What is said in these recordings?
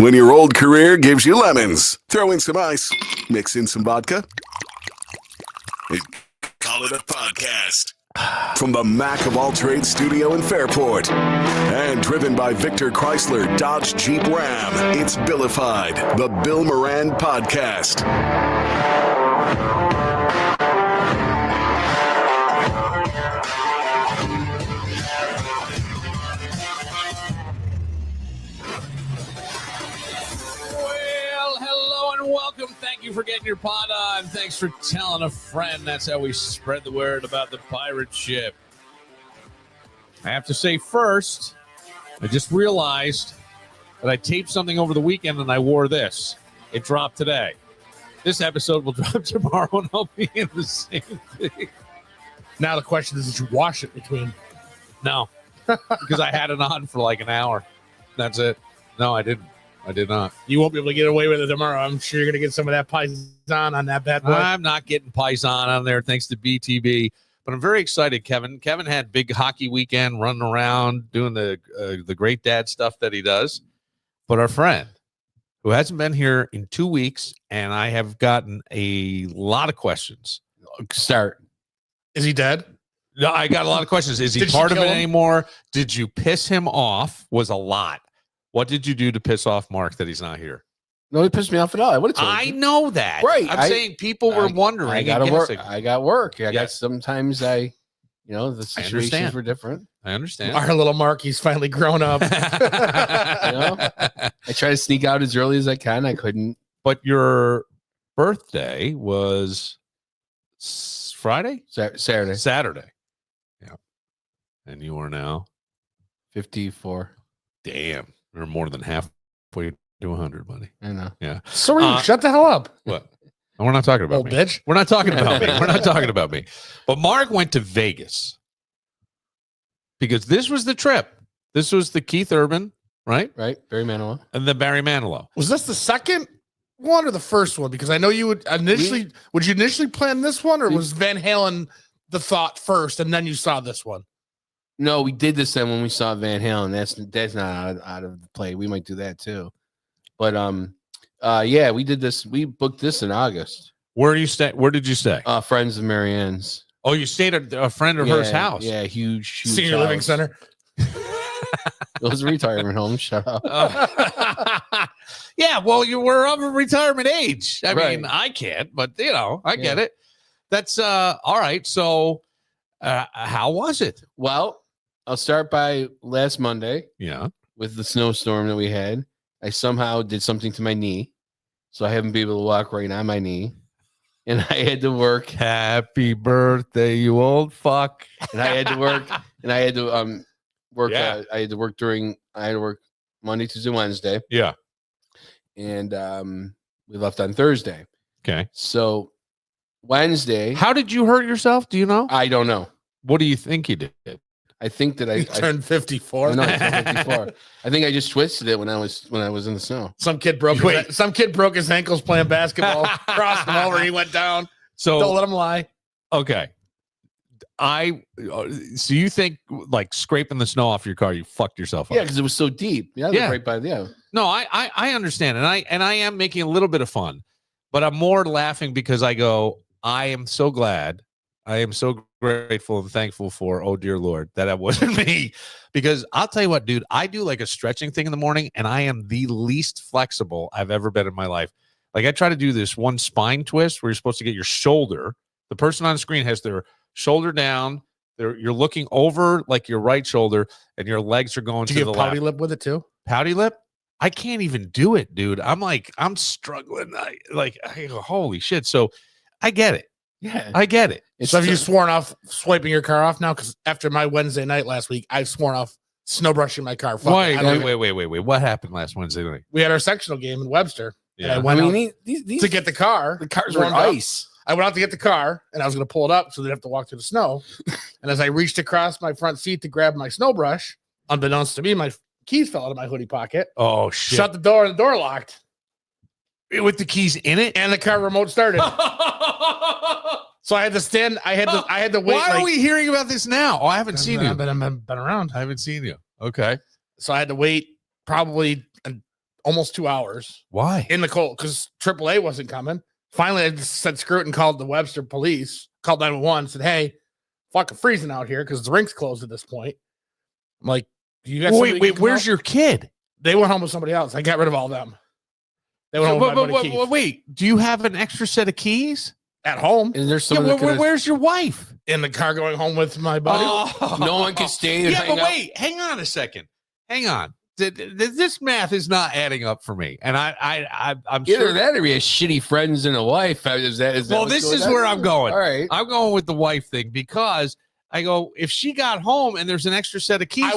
When your old career gives you lemons, throw in some ice, mix in some vodka, and call it a podcast. From the Mac of All Trades studio in Fairport and driven by Victor Chrysler Dodge Jeep Ram, it's Billified, the Bill Moran Podcast. Welcome. Thank you for getting your pod on. Thanks for telling a friend. That's how we spread the word about the pirate ship. I have to say first, I just realized that I taped something over the weekend and I wore this. It dropped today. This episode will drop tomorrow and I'll be in the same thing. Now the question is, did you wash it between? No, because I had it on for like an hour. That's it. No, I didn't. I did not. You won't be able to get away with it tomorrow. I'm sure you're going to get some of that Paisan on that bad boy. I'm not getting Paisan on there thanks to BTB, but I'm very excited, Kevin. Kevin had big hockey weekend, running around, doing the great dad stuff that he does. But our friend, who hasn't been here in 2 weeks, and I have gotten a lot of questions. Start. Is he dead? No, I got a lot of questions. Is he part of it anymore? Did you piss him off? Was a lot. What did you do to piss off Mark that he's not here? No, he pissed me off at all. I would have told you. I know that. Right. I'm saying people were wondering. I got to work. I got work. Sometimes the situations were different. I understand. Our little Mark, he's finally grown up. I try to sneak out as early as I can. I couldn't. But your birthday was Friday? Saturday. Yeah. And you are now 54. Damn. You're more than halfway to 100, buddy. I know. Yeah. So are you. Shut the hell up. What? We're not talking about me. Bitch. We're not talking about me. We're not talking about me. But Mark went to Vegas because this was the trip. This was the Keith Urban, right? Right. Barry Manilow. And the Barry Manilow. Was this the second one or the first one? Because I know you would initially. Would you initially plan this one, or was Van Halen the thought first, and then you saw this one? No, we did this then when we saw Van Halen. That's not out of the play. We might do that too. But yeah, we did this. We booked this in August. Where do you stay? Where did you stay? Friends of Marianne's. Oh, you stayed at a friend of hers house. Yeah, huge senior house. living center. It was a retirement home. Shut up. Yeah, well, you were of a retirement age. I mean, I can't, but I get it. That's all right. So, how was it? Well, I'll start by last Monday. Yeah. With the snowstorm that we had, I somehow did something to my knee, so I haven't been able to walk right on my knee, and I had to work. Happy birthday, you old fuck! And I had to work, and I had to work. Yeah. I had to work Monday, Tuesday, Wednesday. Yeah. And we left on Thursday. Okay. So Wednesday. How did you hurt yourself? Do you know? I don't know. What do you think you did? I think that I turned 54. No, I turned 54. I think I just twisted it when I was in the snow. Some kid broke his ankles playing basketball, crossed him over, he went down. So don't let him lie. Okay. So you think like scraping the snow off your car, you fucked yourself up? Yeah, because it was so deep. Yeah. Right by No, I understand, and I am making a little bit of fun, but I'm more laughing because I go, I am so glad. I am so grateful and thankful for, oh dear Lord, that it wasn't me. Because I'll tell you what, dude, I do like a stretching thing in the morning, and I am the least flexible I've ever been in my life. Like I try to do this one spine twist where you're supposed to get your shoulder. The person on the screen has their shoulder down. You're looking over like your right shoulder, and your legs are going to the left. Do you get pouty lip with it too? Pouty lip? I can't even do it, dude. I'm struggling. I go, holy shit. So I get it. Yeah, I get it. So have you sworn off swiping your car off now? Because after my Wednesday night last week, I've sworn off snow brushing my car. Wait. What happened last Wednesday night? We had our sectional game in Webster. Yeah. And I went out to get the car. The cars were ice. I went out to get the car, and I was going to pull it up so they'd have to walk through the snow. And as I reached across my front seat to grab my snow brush, unbeknownst to me, my keys fell out of my hoodie pocket. Oh, shit. Shut the door, and the door locked. With the keys in it? And the car remote started. So I had to stand. I had to wait. Why are we hearing about this now? Oh, I haven't seen you. I've been around. I haven't seen you. Okay. So I had to wait probably almost 2 hours Why? in the cold because AAA wasn't coming. Finally, I just said screw it and called the Webster police, called 911, said, hey, fucking freezing out here because the rink's closed at this point. I'm like, you guys Wait, where's your kid? They went home with somebody else. I got rid of all of them. They went home with my buddy Keith. Wait, do you have an extra set of keys? At home Is there someone that Where's your wife? in the car going home with my buddy. no one can stay and Yeah, hang but out? wait, hang on a second. Hang on. This math is not adding up for me, and I'm Either sure that or he has shitty friends and a wife. Is that Well, what's this going is on? where I'm going. All right. I'm going with the wife thing because I go if she got home and there's an extra set of keys.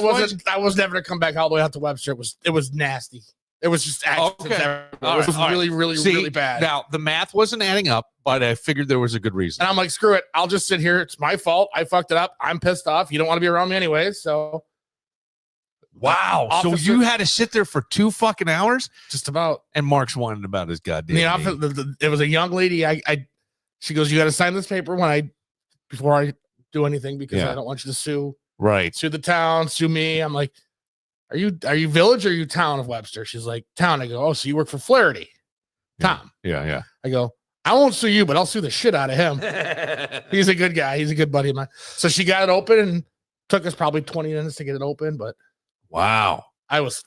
I was never gonna come back all the way out to Webster. It was nasty. It was just accidents Okay. everywhere. All It was right, all really, really, See, really bad. Now the math wasn't adding up, but I figured there was a good reason. And I'm like, screw it. I'll just sit here. It's my fault. I fucked it up. I'm pissed off. You don't want to be around me anyways. So Wow. So Officer- you had to sit there for 2 fucking hours, just about. and Mark's whining about his goddamn. The office, it was a young lady. She goes, you got to sign this paper before I do anything because Yeah. I don't want you to sue Right. the town, sue me. I'm like, are you village or are you town of Webster? She's like, town. I go, oh, so you work for Flaherty, Tom. Yeah. I go, I won't sue you, but I'll sue the shit out of him. He's a good guy. He's a good buddy of mine. So she got it open and took us probably 20 minutes to get it open, but Wow. I was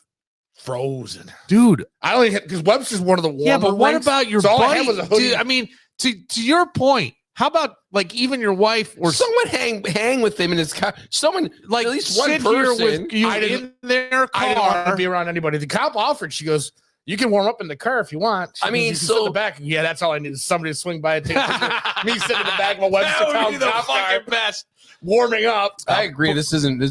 frozen. Dude. I only hit because Webster's one of the warmer Yeah, but what rinks, about your so all I buddy? had was a hoodie. Dude, I mean, to your point, how about like even your wife or Someone hang with him in his car. Someone like at least one sit here person. with you I in didn't- their I didn't want to car? be around anybody. The cop offered. She goes, "You can warm up in the car if you want." She I goes, mean, "You can sit in so- the back." Yeah, that's all I needed. Somebody to swing by and take a picture. Me sitting in the back of a Webster That would Town be the cop car, fucking best. warming up. I agree. This isn't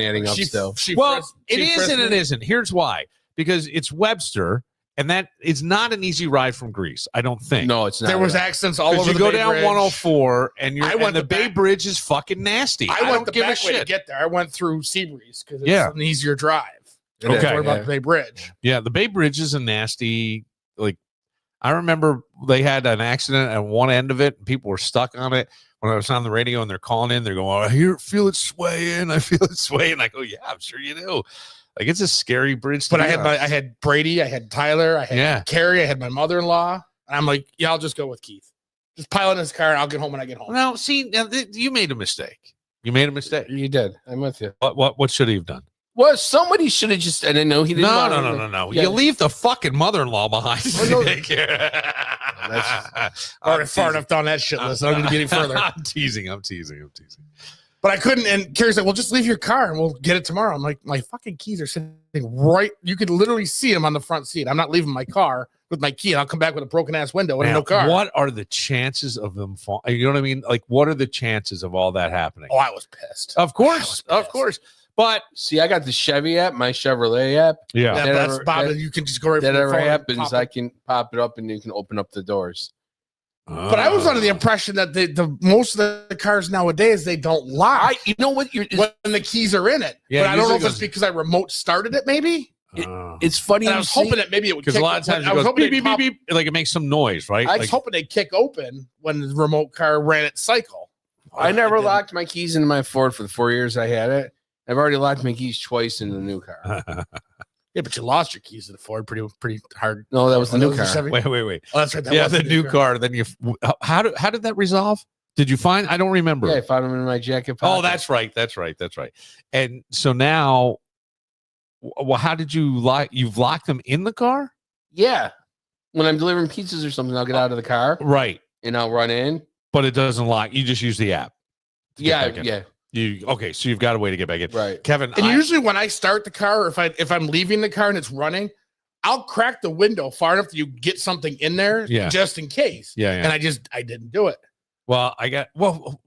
adding up She- still. she Well, frisked- it she is frisked and it me. isn't. Here's why: because it's Webster, and that is not an easy ride from Greece. I don't think. No, it's not. There was at all. accidents all Because over you the go Bay down Bridge. 104, and I went the the Bay back- Bridge is fucking nasty. I don't went the give a back way to shit. get there. I went through Seabreeze because it's Yeah. an easier drive. It is, Okay. Worry about yeah. the Bay Bridge. Yeah, the Bay Bridge is a nasty. Like, I remember they had an accident at one end of it, and people were stuck on it. When I was on the radio, and they're calling in, they're going, "Oh, I feel it swaying. I feel it swaying." I go, "Yeah, I'm sure you do." Like, it's a scary bridge. But to I be had on. I had Brady, I had Tyler, I had Yeah. Carrie, I had my mother-in-law. And I'm like, yeah, I'll just go with Keith. Just pile in his car and I'll get home when I get home. Now, see, now you made a mistake. You made a mistake. You did. I'm with you. What should he have done? Well, somebody should have just. And I know he didn't. No, want no, to- no, no, no. Yeah. You leave the fucking mother-in-law behind. Oh, no. Already far enough down that shit list. I don't need to get any further. I'm teasing. But I couldn't. And Carrie's like, well, just leave your car and we'll get it tomorrow. I'm like, my fucking keys are sitting right. You could literally see them on the front seat. I'm not leaving my car with my key and I'll come back with a broken ass window and Now, no car. what are the chances of them fall? You know what I mean? Like, what are the chances of all that happening? Oh, I was pissed. Of course, I was of pissed. course. But See, I got the Chevy app, my Chevrolet app. yeah, Yeah, that that's ever- Bob. that- You can just go right That from your ever phone and happens, pop I it. can pop it up and you can open up the doors. But I was under the impression that the most of the cars nowadays they don't lock You know what? You're. when the keys are in it. Yeah, but I don't know if usually it's because I remote started it, maybe. It's funny. And I you was say- hoping that maybe it would because a kick- lot of times I it was goes hoping beep they'd beep pop- beep beep, like it makes some noise, right? I was Like, hoping they'd kick open when the remote car ran its cycle. I never It didn't. locked my keys into my Ford for the 4 years I had it. I've already locked my keys twice in the new car. Yeah, but you lost your keys to the Ford pretty hard. No, that was the Oh, new that car. was the Chevy? wait. Oh, that's right. That Yeah, was the new car. Then you. How did that resolve? Did you find? I don't remember. Yeah, I found them in my jacket pocket. Oh, that's right. And so now, well, how did you lock? You've locked them in the car, Yeah. When I'm delivering pizzas or something, I'll get out of the car right? and I'll run in. But it doesn't lock. You just use the app. to get Yeah, back in. yeah, Okay, so you've got a way to get back in, right. Kevin. And I- usually when I start the car, or if I'm leaving the car and it's running, I'll crack the window far enough that you get something in there, Yeah. just in case. yeah. And I didn't do it. Well,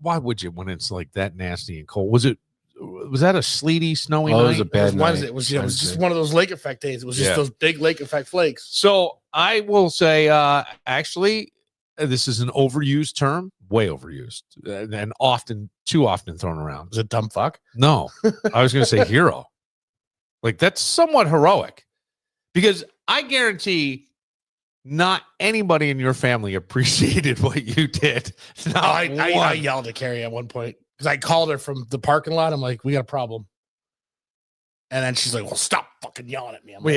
why would you when it's like that nasty and cold? Was that a sleety, snowy Oh, it night? was a bad night. Wednesday. It was just Wednesday. one of those lake effect days. It was just Yeah. those big lake effect flakes. So I will say, actually, this is an overused term, way overused, and too often thrown around. Was it dumb fuck? No, I was going to say hero. Like that's somewhat heroic, because I guarantee not anybody in your family appreciated what you did. Not I one. yelled at Carrie at one point because I called her from the parking lot. I'm like, we got a problem. And then she's like, well, stop fucking yelling at me. I'm Well,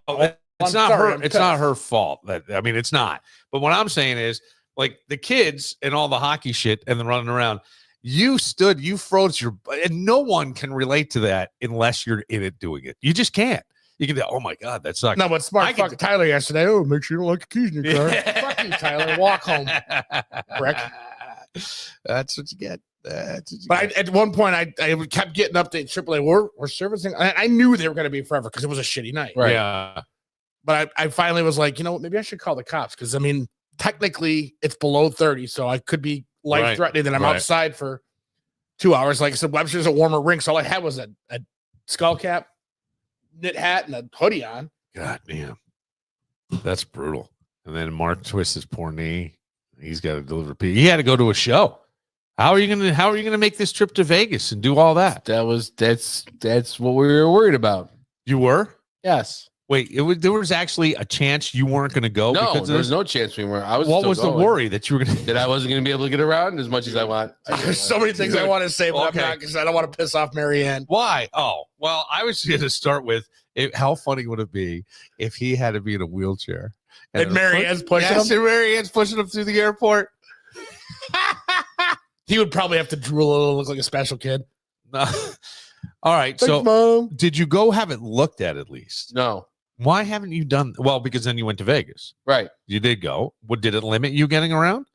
like, yeah, well, It's I'm not sorry, her. I'm It's not pissed. her fault. I mean, it's not. But what I'm saying is, like the kids and all the hockey shit and the running around. You froze and no one can relate to that unless you're in it doing it. You just can't. You can go, oh my God, that sucks. No, but I smart can- fuck Tyler yesterday. Oh, make sure you don't like the keys in your car. Fuck you, Tyler. Walk home. Prick. That's what you get. That's what you But get. at one point, I kept getting updates. AAA, we're servicing. I knew they were going to be forever because it was a shitty night. Right. Yeah. But I finally was like, you know what? Maybe I should call the cops because I mean, technically, it's below 30, so I could be life threatening. That I'm Right. outside for 2 hours. Like I said, Webster's a warmer rink, so all I had was a skull cap, knit hat, and a hoodie on. God damn. That's brutal. And then Mark twists his poor knee. He's got to deliver pizza. He had to go to a show. How are you gonna make this trip to Vegas and do all that? That's what we were worried about. You were? Yes. Wait, there was actually a chance you weren't gonna go No, because of there was this? no chance we weren't. I was. What still was the going. worry that you were gonna That I wasn't going to be able to get around as much as I want. There's so many things I want to say, but Okay. I'm not because I don't want to piss off Marianne. Why? Oh, well, I was going to start with how funny would it be if he had to be in a wheelchair And Marianne's pushing yes, him? and Marianne's pushing him through the airport. He would probably have to drool a little, look like a special kid. No. All right. Thanks, So, Mom. did you go have it looked at least? No. Why haven't you done? Well, because then you went to Vegas. Right. You did go. What did it limit you getting around?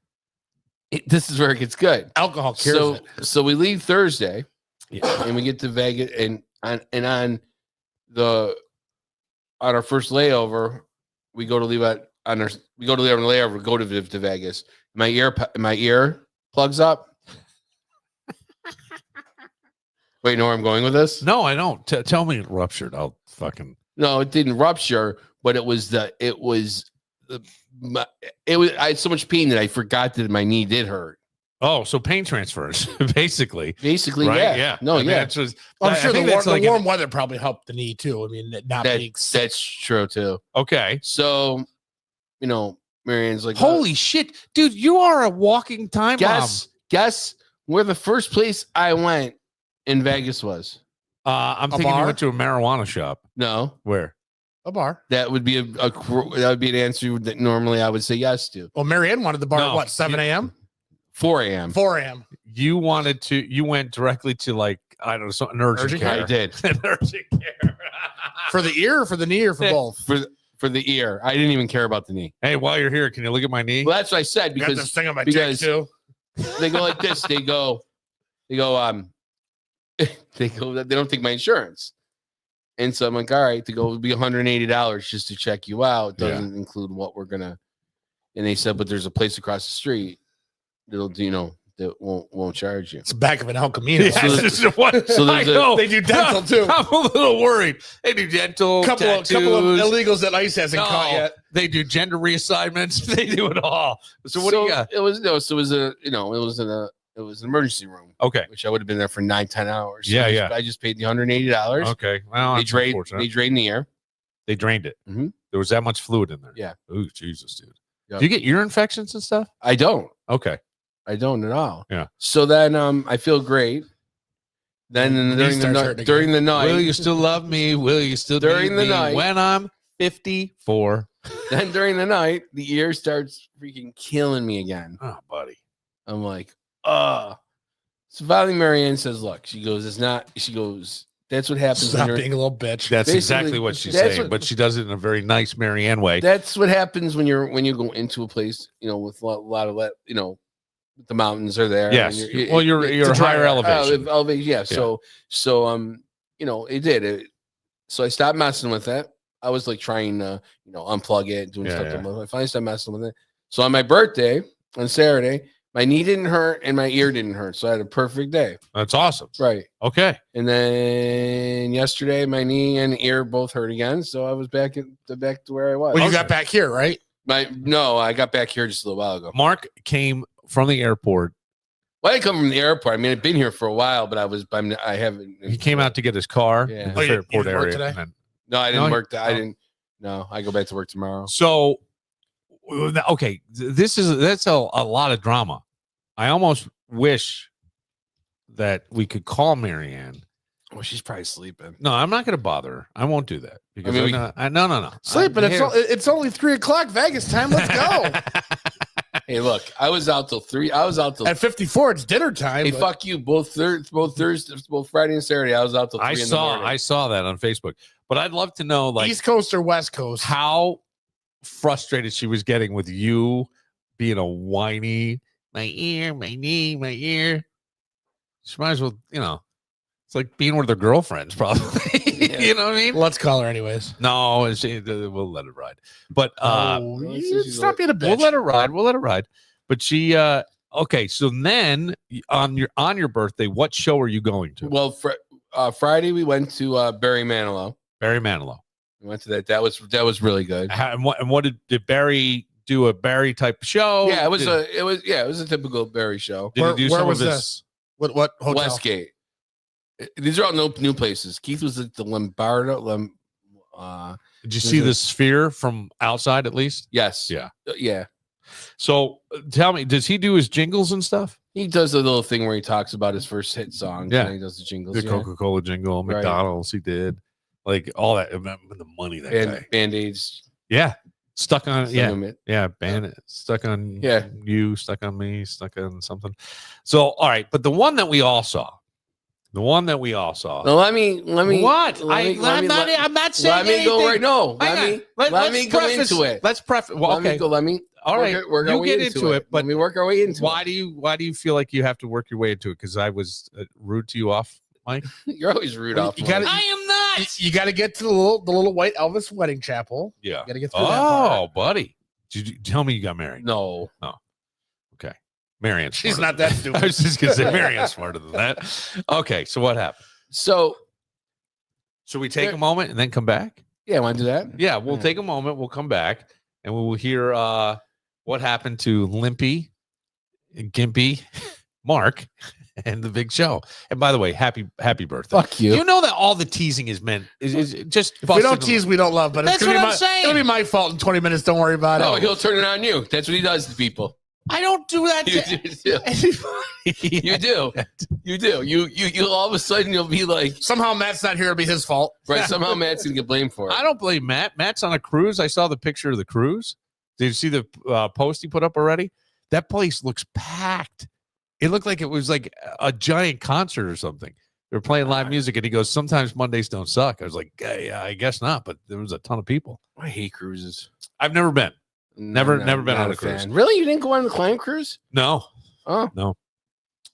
This is where it gets good. Alcohol cures it. So we leave Thursday, Yeah. and we get to Vegas, and on our first layover, we go to leave on our layover, go to Vegas. My ear plugs up. Wait, you know where I'm going with this? No, I don't. Tell me it ruptured. I'll fucking. No, it didn't rupture, but I had so much pain that I forgot that my knee did hurt. Oh, so pain transfers, basically. Basically, Right? yeah. No, I mean, yeah. that's just- I'm I sure the think that's like warm weather probably helped the knee too. I mean, not being That's true too. okay. So, Marianne's like, Holy shit, dude! You are a walking time bomb. guess where the first place I went in Vegas was? I'm A thinking you bar? went to a marijuana shop. No, Where? a bar. that would be that would be an answer that normally I would say yes to. Well, Marianne wanted the bar No. at what, 7 a.m.? 4 a.m. 4 a.m. You wanted to? You went directly to like I don't know, an urgent Urgent care. I did An urgent care. For the ear or for the knee or for both? for the ear. I didn't even care about the knee. Hey, while you're here, can you look at my knee? Well, that's what I said You got this because thing on my dick because- too. they go like this. They go. They don't take my insurance. And so I'm like, all right, it would be $180 just to check you out. Yeah. Doesn't include what we're gonna. And they said, but there's a place across the street that'll, that won't charge you. It's the back of an El Camino. Yeah, So this is what so I there's a- know. They do dental too. I'm a little worried. They do dental, couple of tattoos. illegals that ICE hasn't caught No, yet. they do gender reassignments. They do it all. So what do you got? It was it was an emergency room, Okay. which I would have been there for 9-10 hours. Yeah, I just paid the $180. Okay. Well, They that's drained unfortunate. they drained the air. They drained it. Mhm. There was that much fluid in there. Yeah. Ooh, Jesus, dude. Yep. Do you get ear infections and stuff? I don't. Okay. I don't at all. Yeah. So then I feel great. Then Knee during the starts night, hurting during the night, Will you still love me? Will you still During need the me night. when I'm 54? then during the night, the ear starts freaking killing me again. Oh, buddy. I'm like, So finally, Marianne says, "Look," she goes, "It's not." She goes, "That's what happens Stop when you're." being a little bitch. That's Basically, exactly what she's that's saying, what- but she does it in a very nice Marianne way. That's what happens when you go into a place, with a lot of the mountains are there. Yes. and you're- Well, you're it's a higher drier- elevation. elevation. Yeah. So it did. So I stopped messing with it. I was like trying to, unplug it, doing Yeah, stuff. yeah. I finally stopped messing with it. So on my birthday on Saturday, my knee didn't hurt and my ear didn't hurt. So I had a perfect day. That's awesome. Right. Okay. And then yesterday, my knee and ear both hurt again. So I was back to where I was. Well, you got back here, right? I got back here just a little while ago. Mark came from the airport. Well, I come from the airport. I mean, I've been here for a while, but I haven't. He came out to get his car Yeah. in Oh, the you airport didn't work area. today? and then- No, I didn't No, work. I oh. didn't. No, I go back to work tomorrow. So, okay, that's a lot of drama. I almost wish that we could call Marianne. Well, she's probably sleeping. No, I'm not going to bother her. I won't do that Because mean, no. Sleep, but Here. it's only 3:00 Vegas time. Let's go. Hey, look, I was out till 3. I was out till. At 54, it's dinner time. Hey, but- fuck you. Both Thursday, both Friday and Saturday. I was out till 3 in the morning. I saw that on Facebook, but I'd love to know like East Coast or West Coast. how frustrated she was getting with you being a whiny, my ear, my knee, my ear. She might as well, it's like being with her girlfriends, probably. You know what I mean? Let's call her anyways. No, we'll let it ride. But Stop being a bitch. we'll let her ride. We'll let her ride. But she okay. So then on your birthday, what show are you going to? Well, Friday we went to Barry Manilow. Barry Manilow. We went to that. That was really good. And what did Barry do? A Barry type show? Yeah, it was a typical Barry show. Did he do Where some was of his? this? What hotel? Westgate. These are all new places. Keith was at the Lombardo. Did you see the Sphere from outside at least? Yes. Yeah. Yeah. So tell me, does he do his jingles and stuff? He does a little thing where he talks about his first hit song. Yeah. And he does the jingles. The Yeah. Coca-Cola jingle, Right. McDonald's, he did. Like all that, the money that And guy. Band-Aids. Yeah. Stuck on, yeah. Sentiment. Yeah, Bandit, stuck on Yeah. you, stuck on me, stuck on something. So, all right, but the one that we all saw. Well, let me. What? Let me, I'm not saying let me go anything. right. No, Hang on. let me go preface- into it. Let's preface. Well, Let okay. me go. Let me. All right. Work our You way get into it, but let me work our way into why do you feel like you have to work your way into it? Because I was rude to you off, Mike. it. You're always rude Well, off. you gotta- I am not. You got to get to the little white Elvis wedding chapel. Yeah. You got to get through that part. Oh, buddy. Did you tell me you got married? No. Okay. Marianne's She's smarter not that than stupid. I was just gonna say Marianne's smarter than that. Okay, so what happened? So Should we take a moment and then come back? yeah, want to do that? Yeah, we'll Yeah. take a moment. We'll come back and we will hear what happened to Limpy, Gimpy, Mark, and the big show. And by the way, happy birthday. Fuck you. You know that all the teasing is meant is just If we busted don't them. tease, we don't love. But That's it's gonna what be I'm my, saying. It'll be my fault in 20 minutes. Don't worry about No, it. he'll turn it on you. That's what he does to people. I don't do that. You To do. You do. You do. You all of a sudden you'll be like, Somehow Matt's not here. It'll be his fault. right? Somehow Matt's gonna get blamed for it. I don't blame Matt. Matt's on a cruise. I saw the picture of the cruise. Did you see the post he put up already? That place looks packed. It looked like it was like a giant concert or something. They were playing live music, and he goes, "Sometimes Mondays don't suck." I was like, "Yeah, I guess not," but there was a ton of people. I hate cruises. I've never been. Never been not on a cruise. fan. Really? You didn't go on the climb cruise? No, Oh, no.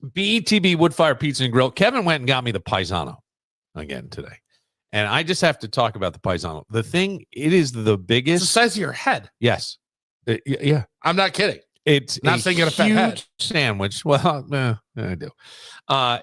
BETB Woodfire Pizza and Grill. Kevin went and got me the Paisano again today, and I just have to talk about the Paisano. The thing, it is the It's the biggest. size of your head. Yes, yeah. I'm not kidding. It's Not saying you got a fat huge head. sandwich. Well, I do.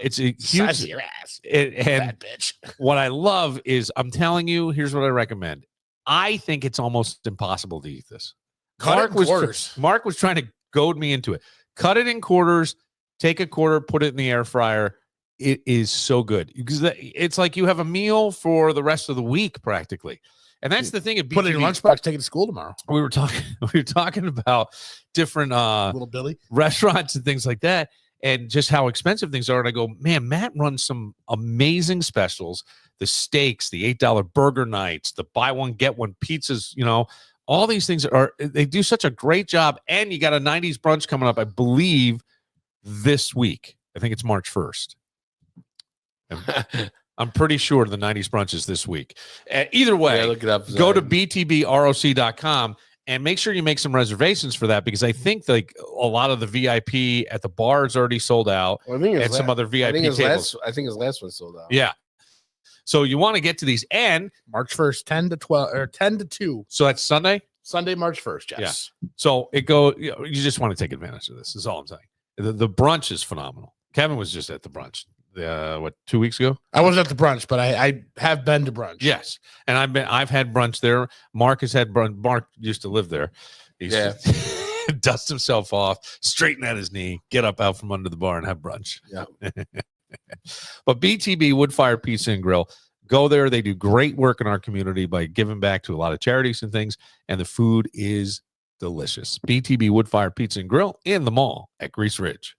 It's a Size of huge. your ass. And Fat bitch. what I love is, I'm telling you, here's what I recommend. I think it's almost impossible to eat this. Cut it in quarters. Mark was trying to goad me into it. Cut it in quarters. Take a quarter, put it in the air fryer. It is so good because it's like you have a meal for the rest of the week practically. And that's the thing. At Put it in your BTV. lunchbox. Take it to school tomorrow. We were talking about different Little Billy. restaurants and things like that, and just how expensive things are. And I go, man, Matt runs some amazing specials. The steaks, the $8 burger nights, the buy one get one pizzas. All these things they do such a great job. And you got a 90s brunch coming up, I believe, this week. I think it's March 1st. I'm pretty sure the 90s brunch is this week. Either way, yeah, look it up. go to btbroc.com and make sure you make some reservations for that, because I think like a lot of the VIP at the bar is already sold out, Well, I think and some other VIP tables. I think his last one sold out. Yeah. So you want to get to these, and March 1st, 10 to 12 or 10 to 2. so that's Sunday. Sunday, March 1st. Yes. So you just want to take advantage of this. Is all I'm saying. The brunch is phenomenal. Kevin was just at the brunch. 2 weeks ago? I wasn't at the brunch, but I have been to brunch. Yes, and I've had brunch there. Mark has had brunch. Mark used to live there. He used to dust himself off, straighten out his knee, get up out from under the bar, and have brunch. Yeah. But BTB Woodfire Pizza and Grill, go there. They do great work in our community by giving back to a lot of charities and things, and the food is delicious. BTB Woodfire Pizza and Grill in the mall at Grease Ridge.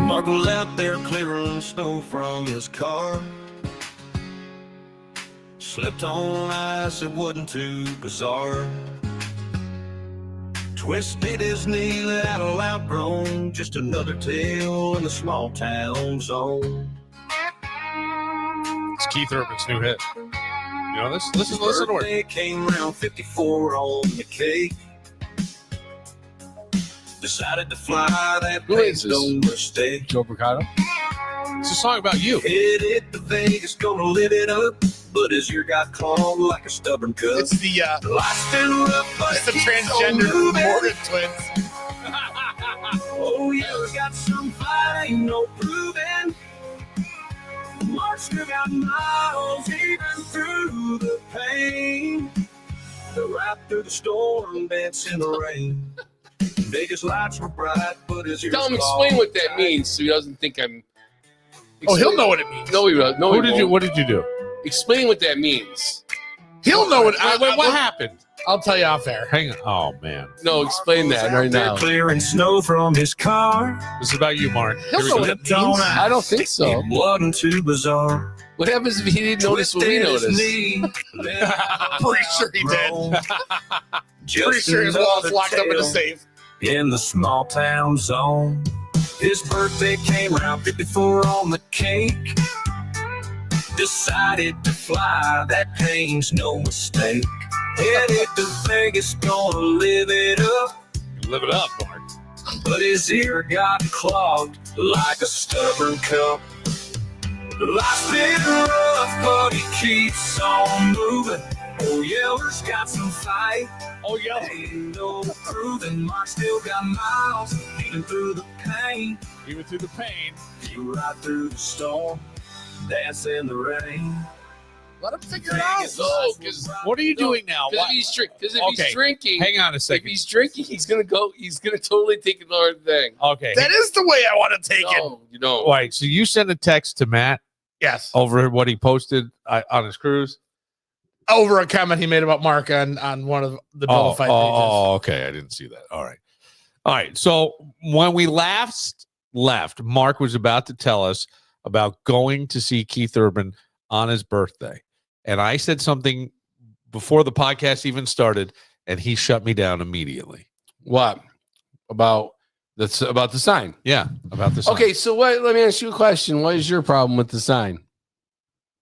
Marvel out there clearing snow from his car. Slipped on ice, it wasn't too bizarre. Twisted his knee, that'll outgrown. Just another tale in the small town zone. It's Keith Urban's new hit. You know this? Listen to it. Birthday came round 54 on the cake. Decided to fly that Who is place, no mistake. Joe Bricado. It's a song about you. Headed to Vegas, gonna live it up. But his ear got clogged like a stubborn cup. It's the Life's still rough, but it's the it keeps on transgender moving. Morgan twins. Oh, yeah, we got some fight, ain't no proving. Mark still got miles, even through the pain. Right through the storm, dance in the rain. Vegas lights were bright, but his ears Tell him, clogged. explain what that means so he doesn't think I'm. Oh, he'll know what it means. No, he won't. No, Who he did you? won't. What did you do? Explain what that means. He'll know what. What happened? I'll tell you off air. Hang on. Oh man, No, explain that right They're now. clearing snow from his car. this is about you, Mark. He'll know what it Slipped on means. I don't think so. It wasn't too bizarre. What happens if he didn't notice what we Twisted his noticed? knee, Pretty sure he did. Pretty sure his wallet's locked up in a safe. In the small town zone. His birthday came around 54 on the cake. Decided to fly, that pain's no mistake. Headed to Vegas, gonna live it up. Live it up, Mark. But his ear got clogged like a stubborn cup. Life's been rough, but he keeps on moving. Oh, Yeller's got some fight. Oh yeah. Ain't no proving. Mark still got miles, even through the pain. Even through the pain. You ride through the storm, dance in the rain. Let him figure it out. No, because What are you doing now? if What? he's Because if Okay. he's drinking, Hang on a if second. he's drinking, he's gonna go. He's gonna totally take another thing. Okay. That is the way I want to take it. No, you know. All right. So you sent a text to Matt Yes. over what he posted on his cruise. Over a comment he made about Mark on one of the Bill of Fight pages. Okay. I didn't see that. All right. So when we left, Mark was about to tell us about going to see Keith Urban on his birthday. And I said something before the podcast even started, and he shut me down immediately. What about the sign? Yeah, about this. Okay, so what? Let me ask you a question. What is your problem with the sign?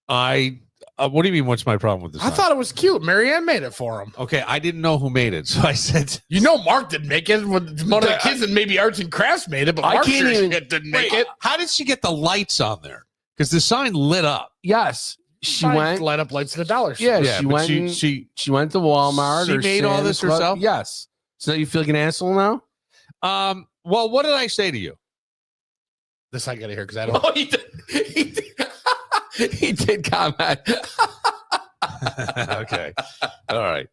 What do you mean? What's my problem with this? I thought it was cute. Marianne made it for him. Okay, I didn't know who made it, so I said, You know Mark didn't make it. One of the kids and maybe Arts and Crafts made it, but I Mark can't sure even- didn't make "Wait, it. how did she get the lights on there? Because the sign lit up." Yes, she Fine, went. light up lights at the dollar store. Yeah, Yeah, she but went. she She went to Walmart. She or made all Sam's this Club. herself? Yes. So you feel like an asshole now? Well, what did I say to you? This I gotta hear because I don't. Oh, he did. He did, he did comment. Okay. All right.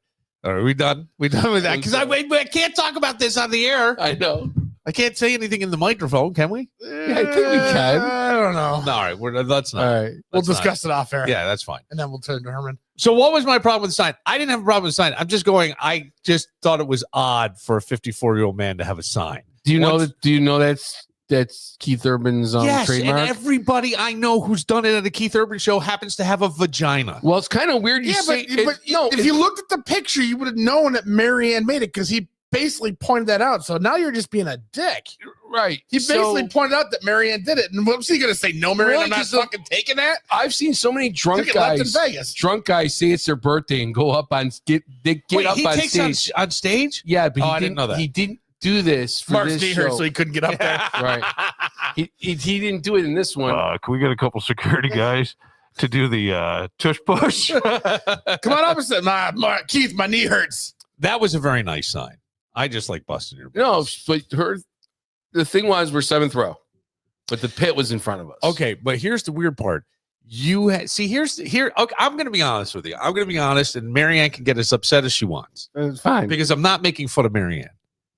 We done? We done with that? Because I can't talk about this on the air. I know. I can't say anything in the microphone, can we? Yeah, I think we can. I don't know. No, all right. That's not. All right. We'll That's not- discuss it off air. Yeah, that's fine. And then we'll turn to Herman. So what was my problem with the sign? I didn't have a problem with the sign. I'm just going, I just thought it was odd for a 54-year-old man to have a sign. Do you know Once- that? Do you know that's Keith Urban's Yes, trademark? and everybody I know who's done it at a Keith Urban show happens to have a vagina. Well, it's kind of weird. You Yeah, say but if you looked at the picture, you would have known that Marianne made it because he basically pointed that out. So now you're just being a dick. right. He basically So, pointed out that Marianne did it. And what's he going to say? No, Marianne, Really? I'm not 'Cause the- fucking taking that. I've seen so many drunk Took it left in guys. Vegas. Drunk guys say it's their birthday and go up on get Wait, up he on takes stage. on stage? Yeah, but Oh, he I didn't know that. He didn't do this for Mark's this knee show. hurt, so he couldn't get up there. Right. He didn't do it in this one. Can we get a couple security guys to do the tush push? Come on up and say, Keith, my knee hurts. That was a very nice sign. I just like busting your No, but the thing was we're seventh row, but the pit was in front of us. Okay, but here's the weird part. Here. Okay, I'm going to be honest with you. I'm going to be honest, and Marianne can get as upset as she wants It's fine. because I'm not making fun of Marianne.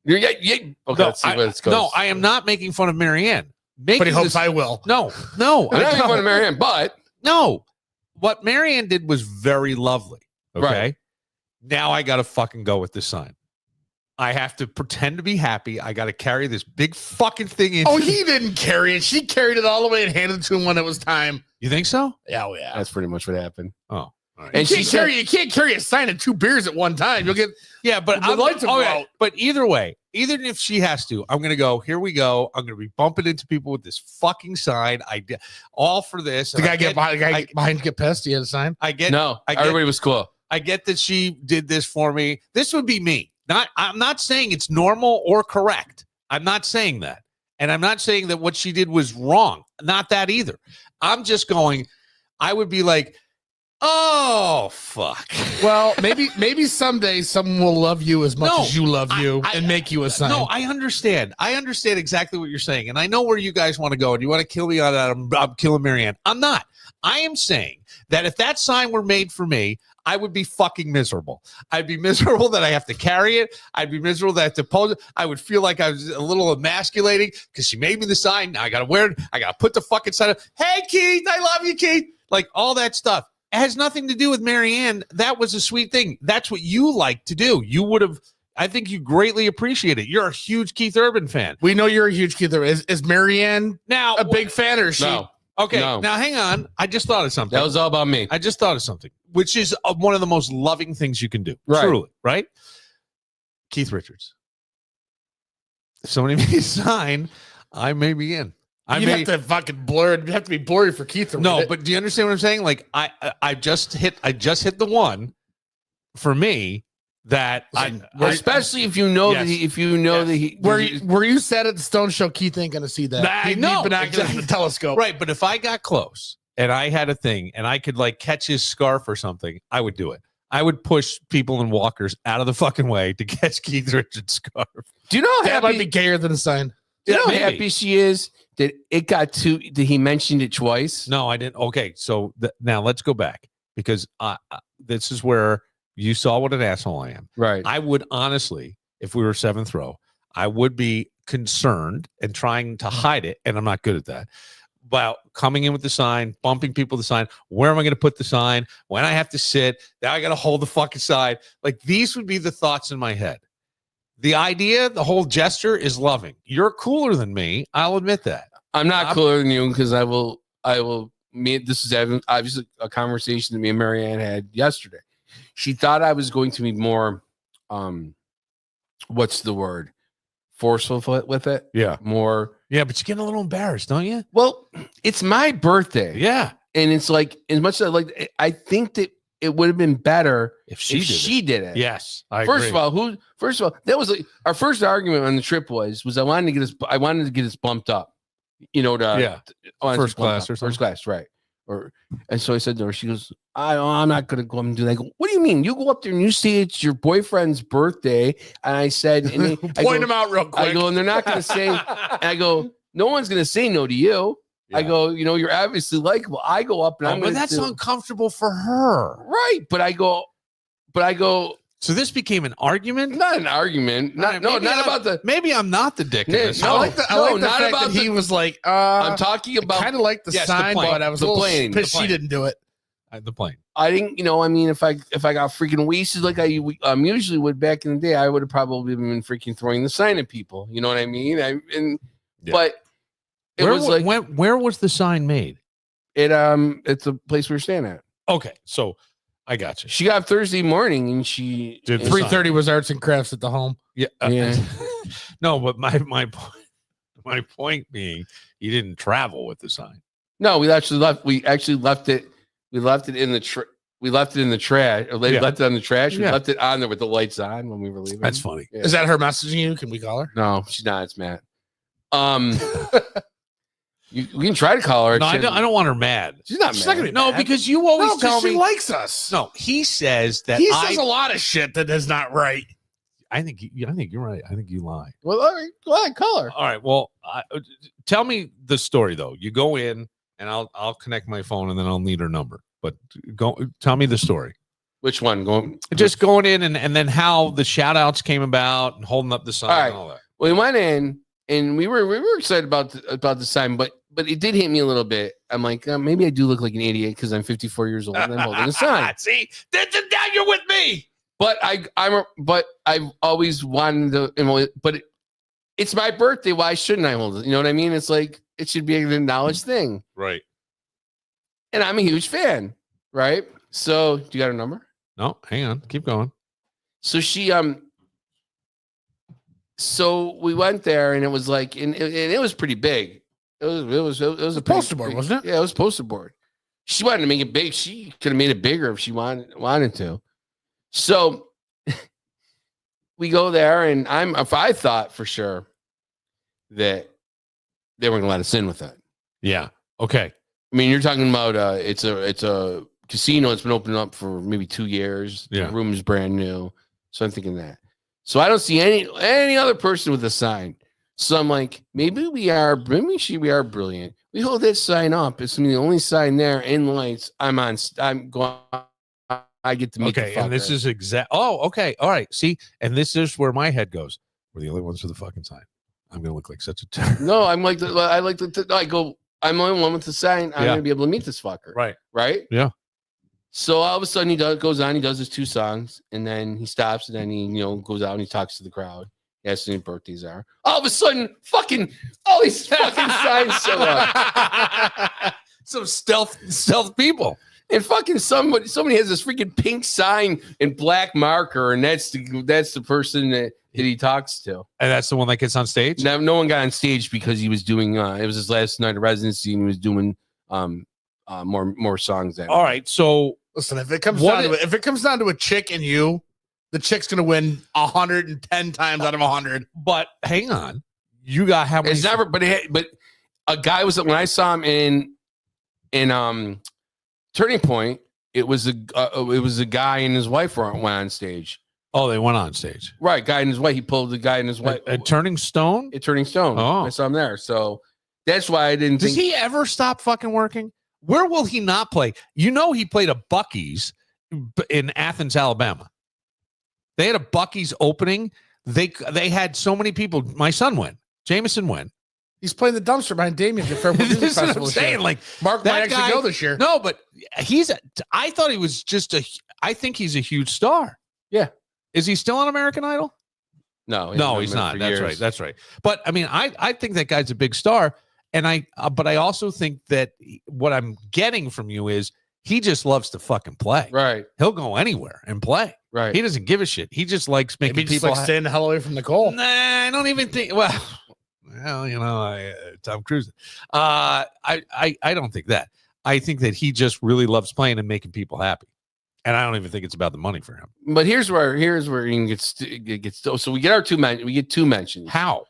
Okay, No, let's see where this goes. no, I am not making fun of Marianne. But he hopes I will. No. I'm not making I- fun of Marianne, but No. What Marianne did was very lovely. Okay. Right. Now I got to fucking go with this sign. I have to pretend to be happy. I got to carry this big fucking thing in. Oh, he didn't carry it. She carried it all the way and handed it to him when it was time. You think so? Yeah, oh, yeah. That's pretty much what happened. Oh, all right. And You she can't carry a sign and 2 beers at one time. You'll get Yeah, but The I'm lights will go okay, out. But either way, even if she has to, I'm gonna go. Here we go. I'm gonna be bumping into people with this fucking sign. All for this. the And guy get behind get pissed. He had a sign. I get. No, I get- everybody was cool. I get that she did this for me. This would be me. I'm not saying it's normal or correct. I'm not saying that. And I'm not saying that what she did was wrong. Not that either. I'm just going, I would be like, oh, fuck. Well, maybe someday someone will love you as much No, as you love you I- and make you a sign. No, I understand. I understand exactly what you're saying. And I know where you guys want to go. And you want to kill me on that. I'm killing Marianne. I'm not. I am saying that if that sign were made for me, I would be fucking miserable. I'd be miserable that I have to carry it. I'd be miserable that I have to pose it. I would feel like I was a little emasculating because she made me the sign. Now I got to wear it. I got to put the fucking sign up. Hey, Keith, I love you, Keith. Like all that stuff. It has nothing to do with Marianne. That was a sweet thing. That's what you like to do. You would have, I think you greatly appreciate it. You're a huge Keith Urban fan. We know you're a huge kid. Is Marianne Now, a big fan or is she? No, okay, No. now hang on. I just thought of something. that was all about me. I just thought of something, which is one of the most loving things you can do. Right. Truly, right? Keith Richards. If somebody made a sign, I may be in. I You'd may have to fucking blur. It'd have to be blurry for Keith to read no, it. but do you understand what I'm saying? Like I just hit the one for me that Especially if you know Yes. that he were you sat at the Stone Show? Keith ain't gonna see that. I He'd need know, binoculars exactly. and a telescope. right. But if I got close and I had a thing and I could like catch his scarf or something, I would do it. I would push people in walkers out of the fucking way to catch Keith Richards' scarf. do you know how That might happy, be gayer than a sign. do you know how maybe. happy she is that it got to that he mentioned it twice? No, I didn't. Okay, so now let's go back because this is where you saw what an asshole I am. Right. I would honestly, if we were 7th row, I would be concerned and trying to hide it, and I'm not good at that. About coming in with the sign, bumping people with the sign. Where am I going to put the sign? When I have to sit, now I got to hold the fucking sign. Like these would be the thoughts in my head. The idea, the whole gesture is loving. You're cooler than me. I'll admit that. I'm not I'm- cooler than you because I will. This is obviously a conversation that me and Marianne had yesterday. She thought I was going to be more, what's the word? Forceful with it. Yeah. More. Yeah, but you get a little embarrassed, don't you? Well, it's my birthday. Yeah. And it's like, as much as I think that it would have been better If if she did it. Yes. I First agree. of all, that was our first argument on the trip was I wanted to get us bumped up, Yeah. on First bumped class up. or something. First class, right? And so I said to her, she goes, I'm not going to go up and do that. I go, what do you mean? You go up there and you say it's your boyfriend's birthday. And I said, and Point him out real quick. I go, and they're not going to say, and I go, no one's going to say no to you. I Yeah. go, you're obviously likable. I go up and I'm but going to that's uncomfortable for her. right. But I go, So this became an argument. not an argument. All right, Not maybe I'm- about the. Maybe I'm not the dick. in Nick, this. no. I like the not fact about that he the- was like, I'm talking about. kind of like the Yes, the sign, plane. but I was The a little plane. pissed The she plane. didn't do it. The plane. I didn't, if I got freaking wasted like I usually would back in the day, I would have probably been freaking throwing the sign at people. You know what I mean? Yeah. But it was like where was the sign made? it's a place we were staying at. Okay, so I got you. She got up Thursday morning and she Did and- the 3:30 was arts and crafts at the home. Yeah. Yeah. No, but my point being, you didn't travel with the sign. No, we actually left it. We left it in the we left it in the trash. Or they Yeah. left it on the trash. We Yeah. left it on there with the lights on when we were leaving. That's funny. Yeah. Is that her messaging you? Can we call her? No, she's not. It's Matt. We can try to call her. No, I don't want her mad. She's not She's mad. not gonna be No, mad. because you always No, tell because she me. likes us. No, he says that He I. says a lot of shit that is not right. I think you're right. I think you lie. Well, all right, go ahead, call her. All right. Well, tell me the story though. You go in, and I'll connect my phone, and then I'll need her number. But tell me the story. Which one? Just going in, and then how the shout outs came about, and holding up the sign, All right. and all that. Well, we went in, and we were excited about the sign, but it did hit me a little bit. I'm like, maybe I do look like an idiot because I'm 54 years old and I'm holding a sign. See, now you're with me. But I've always wanted to, but it's my birthday. Why shouldn't I hold it? You know what I mean? It's like, it should be an acknowledged thing. Right. And I'm a huge fan. Right. So do you got her number? No, hang on. Keep going. So so we went there and it was like, and it was pretty big. It was a poster board, wasn't it? Yeah, it was poster board. She wanted to make it big. She could have made it bigger if she wanted to. So we go there, and I thought for sure that they weren't gonna let us in with it. Yeah. Okay. I mean, you're talking about it's a casino. It's been open up for maybe 2 years. Yeah. The room is brand new. So I'm thinking that. So I don't see any other person with a sign. So I'm like, maybe we are brilliant. We hold that sign up. It's the only sign there in lights. I'm going. I get to meet. Okay, the and this fucker. is exact. Oh, okay, all right. See, and this is where my head goes. We're the only ones with the fucking sign. I'm gonna look like such a terror. No, I'm like I go. I'm the only one with the sign. I'm Yeah. gonna be able to meet this fucker. Right. Right. Yeah. So all of a sudden goes on. He does his 2 songs, and then he stops, and then he goes out and he talks to the crowd. He asks any birthdays are. All of a sudden, all these fucking signs show up. Some stealth people. And fucking somebody has this freaking pink sign and black marker, and that's the person that he talks to. And that's the one that gets on stage? Now, no one got on stage because he was doing it was his last night of residency, and he was doing more songs. All right, so Listen, if it comes What down to it, if it comes down to a chick and you, the chick's gonna win 110 times out of 100. but hang on. You got how many? It's never, but a guy was when I saw him in Turning Point. It was a guy and his wife went on stage. Oh, they went on stage. Right, guy and his wife. He pulled the guy and his wife. At Turning Stone? At Turning Stone. Oh. I saw him there. So that's why I didn't Does think. he ever stop fucking working? Where will he not play? You know, he played a Buc-ee's in Athens, Alabama. They had a Buc-ee's opening. They had so many people. My son went. Jameson went. He's playing the dumpster behind Damien's at Fairfield Music This is what Festival I'm this year. saying. Like Mark that might actually guy- go this year. No, but I thought he was just I think he's a huge star. Yeah. Is he still on American Idol? No, No, he's not. That's right. That's right. But I mean, I think that guy's a big star. And but I also think that what I'm getting from you is he just loves to fucking play. Right. He'll go anywhere and play. Right. He doesn't give a shit. He just likes making Maybe just people. like staying the hell away from Nicole. Nah, I don't even think. Well, you know, Tom Cruise. I don't think that. I think that he just really loves playing and making people happy. And I don't even think it's about the money for him. But here's where he gets. So we get we get 2 mentions. How?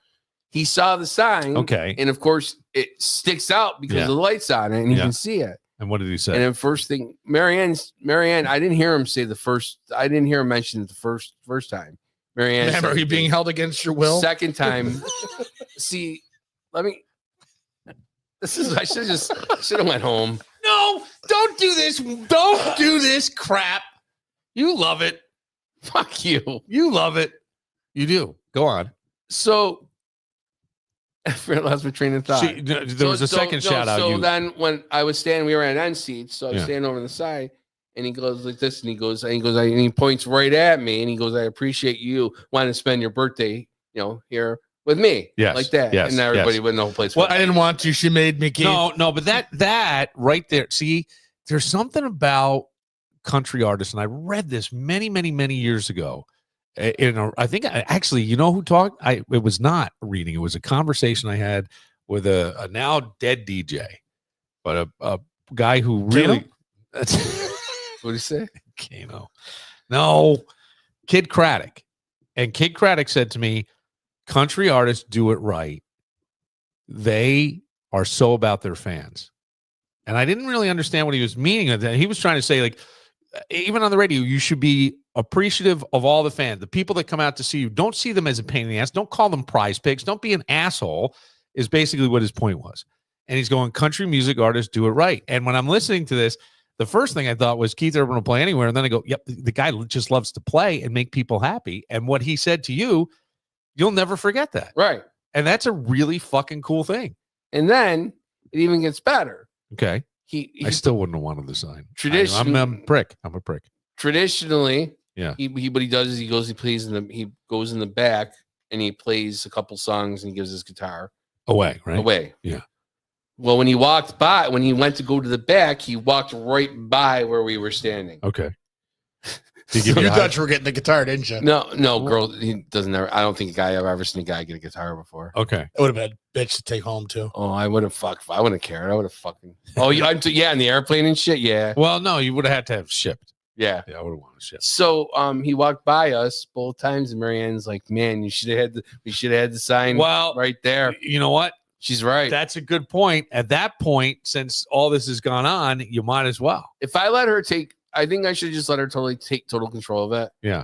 He saw the sign. Okay. And of course, it sticks out because Yeah. of the lights on it, and you Yeah. can see it. And what did he say? And then first thing, Marianne, I didn't hear him say the first. I didn't hear him mention it the first time. Marianne, Remember, said- are you being held against your will? Second time. See, let me. This is. I should have went home. No, don't do this. Don't do this crap. You love it. Fuck you. You love it. You do. Go on. So, I lost my train of thought. See, there was a second shout out. So You. then when I was standing, we were at end seats. So I was Yeah. standing over on the side, and he goes like this, and he points right at me, and he goes, "I appreciate you wanting to spend your birthday, here with me, Yes, like that." yes, and everybody yes. went the whole place. Well, I didn't want to. She made me keep. No, but that right there. See, there's something about country artists, and I read this many, many, many years ago. I think actually, you know who talked? It was not a reading. It was a conversation I had with a now dead DJ, but a guy who really. What did he say? Kano. No, Kid Craddock. And Kid Craddock said to me, country artists do it right. They are so about their fans. And I didn't really understand what he was meaning. He was trying to say, like, even on the radio, you should be appreciative of all the fans, the people that come out to see you. Don't see them as a pain in the ass. Don't call them prize pigs. Don't be an asshole, is basically what his point was. And he's going, country music artists do it right. And when I'm listening to this, the first thing I thought was Keith Urban will play anywhere. And then I go, yep, the guy just loves to play and make people happy. And what he said to you, you'll never forget that. Right. And that's a really fucking cool thing. And then it even gets better. Okay. He I still wouldn't have wanted the sign. Tradition- I'm a prick. I'm a prick. Traditionally, Yeah. He what he does is he goes in the back and he plays a couple songs and he gives his guitar Away, right? away. Yeah. Well, when he went to go to the back, he walked right by where we were standing. Okay. You thought you were getting the guitar, didn't you? No, girl. He doesn't ever. I don't think I've ever seen a guy get a guitar before. Okay. It would have been a bitch to take home too. Oh, I would have I wouldn't have cared. I would have fucking. Oh, yeah, in the airplane and shit. Yeah, Well, no, you would have had to have shipped. yeah. Yeah, I would have wanted to ship. So, he walked by us both times, and Marianne's like, "Man, we should have had the sign Well, right there." you know what? She's right. That's a good point. At that point, since all this has gone on, you might as well. If I let her take, I think I should just let her take total control of it. Yeah.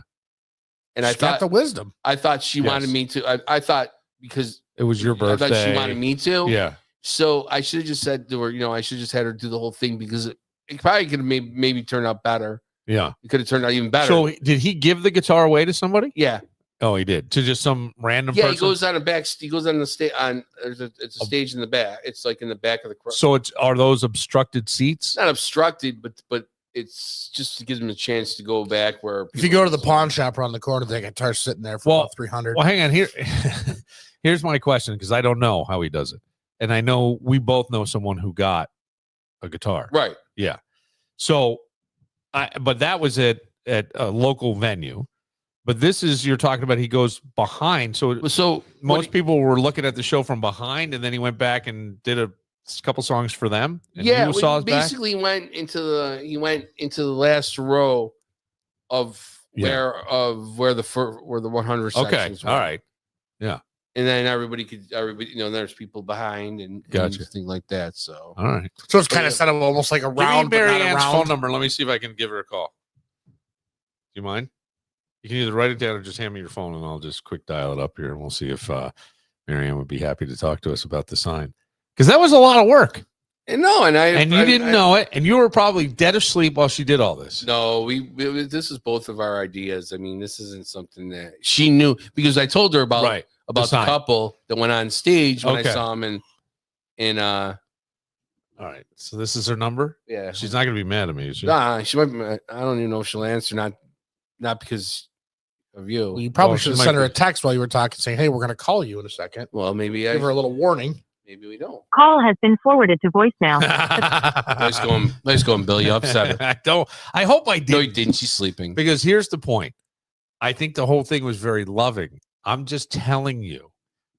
And I She's got thought the wisdom. she wanted Yes. me to. I thought because It was your birthday. I thought she wanted me to. Yeah. So I should have just said to her, I should have just had her do the whole thing because it probably could have maybe turned out better. Yeah. It could have turned out even better. So did he give the guitar away to somebody? yeah, Oh, he did. To just some random yeah. person? He goes on a back. He goes on the stage. It's a stage in the back. It's like in the back of the crowd. So are those obstructed seats? It's not obstructed, but it's just to give him a chance to go back where. If you go to the pawn shop around the corner, the guitar's sitting there for Well, about 300. Well, hang on here. Here's my question because I don't know how he does it, and I know we both know someone who got a guitar. Right. So, but that was at a local venue. But this is you're talking about. He goes behind. So most people were looking at the show from behind, and then he went back and did a couple songs for them. And Yeah, you saw his back? basically went into the last row of Yeah. where the 100 Okay, sections were. all right. And then everybody there's people behind and Gotcha. things like that. So All right. So it's kind of set up almost like a round, Give me but Mary not a Ann's round. phone number. Let me see if I can give her a call. Do you mind? You can either write it down or just hand me your phone, and I'll just quick dial it up here, and we'll see if Mary Ann would be happy to talk to us about the sign. Because that was a lot of work, and you you didn't know it, and you were probably dead asleep while she did all this. No, this is both of our ideas. I mean, this isn't something that she knew because I told her about Right. the sign. couple that went on stage when Okay. I saw him in All right. So this is her number. yeah. She's not going to be mad at me. Is she? Nah, she might be, I don't even know if she'll answer. Not because of you. Well, you probably Well, should have she sent might her a be. text while you were talking, saying, "Hey, we're going to call you in a second." Well, maybe Give her a little warning. maybe we don't. Call has been forwarded to voicemail. Let's go and Bill. You upset her. I don't. I hope I did. No, you didn't. She's sleeping. Because here's the point. I think the whole thing was very loving. I'm just telling you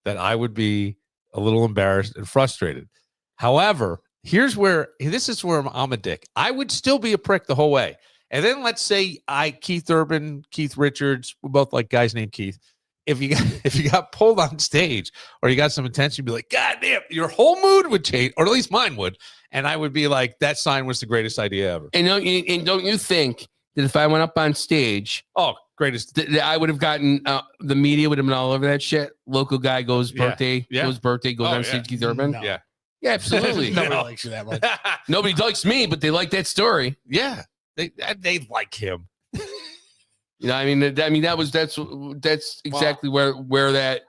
that I would be a little embarrassed and frustrated. However, this is where I'm a dick. I would still be a prick the whole way. And then let's say Keith Urban, Keith Richards, we both like guys named Keith. If you got pulled on stage or you got some attention, you'd be like, God damn, your whole mood would change, or at least mine would. And I would be like, that sign was the greatest idea ever. And don't you think that if I went up on stage, Oh, greatest. that I would have gotten the media would have been all over that shit? Local guy goes Yeah. birthday, Yeah. goes birthday, goes Oh, on stage, yeah. Keith Urban. No. Yeah. Yeah, absolutely. Nobody No. likes you that much. Nobody likes me, but they like that story. Yeah. They like him. You know, that's exactly where that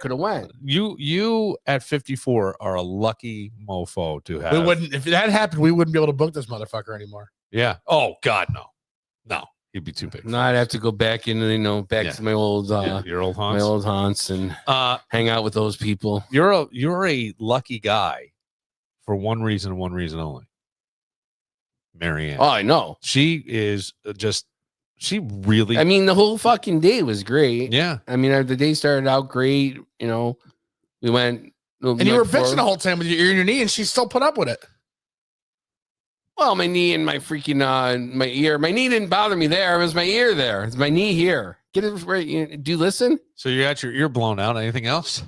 could have went. You at 54 are a lucky mofo to have. We wouldn't, if that happened, we wouldn't be able to book this motherfucker anymore. Yeah. Oh God, no. He'd be too big. No, I'd have to go back in, Yeah. to my old Your old Hans. haunts and Uh, hang out with those people. you're a lucky guy for one reason and one reason only. Marianne. Oh, I know. She is she really. I mean, the whole fucking day was great. yeah. I mean, the day started out great. You know, we went. And you were bitching the whole time with your ear in your knee, and she still put up with it. Well, my knee and my freaking my ear. My knee didn't bother me there. It was my ear there. It's my knee here. Get it right. Do you listen? So you got your ear blown out. Anything else?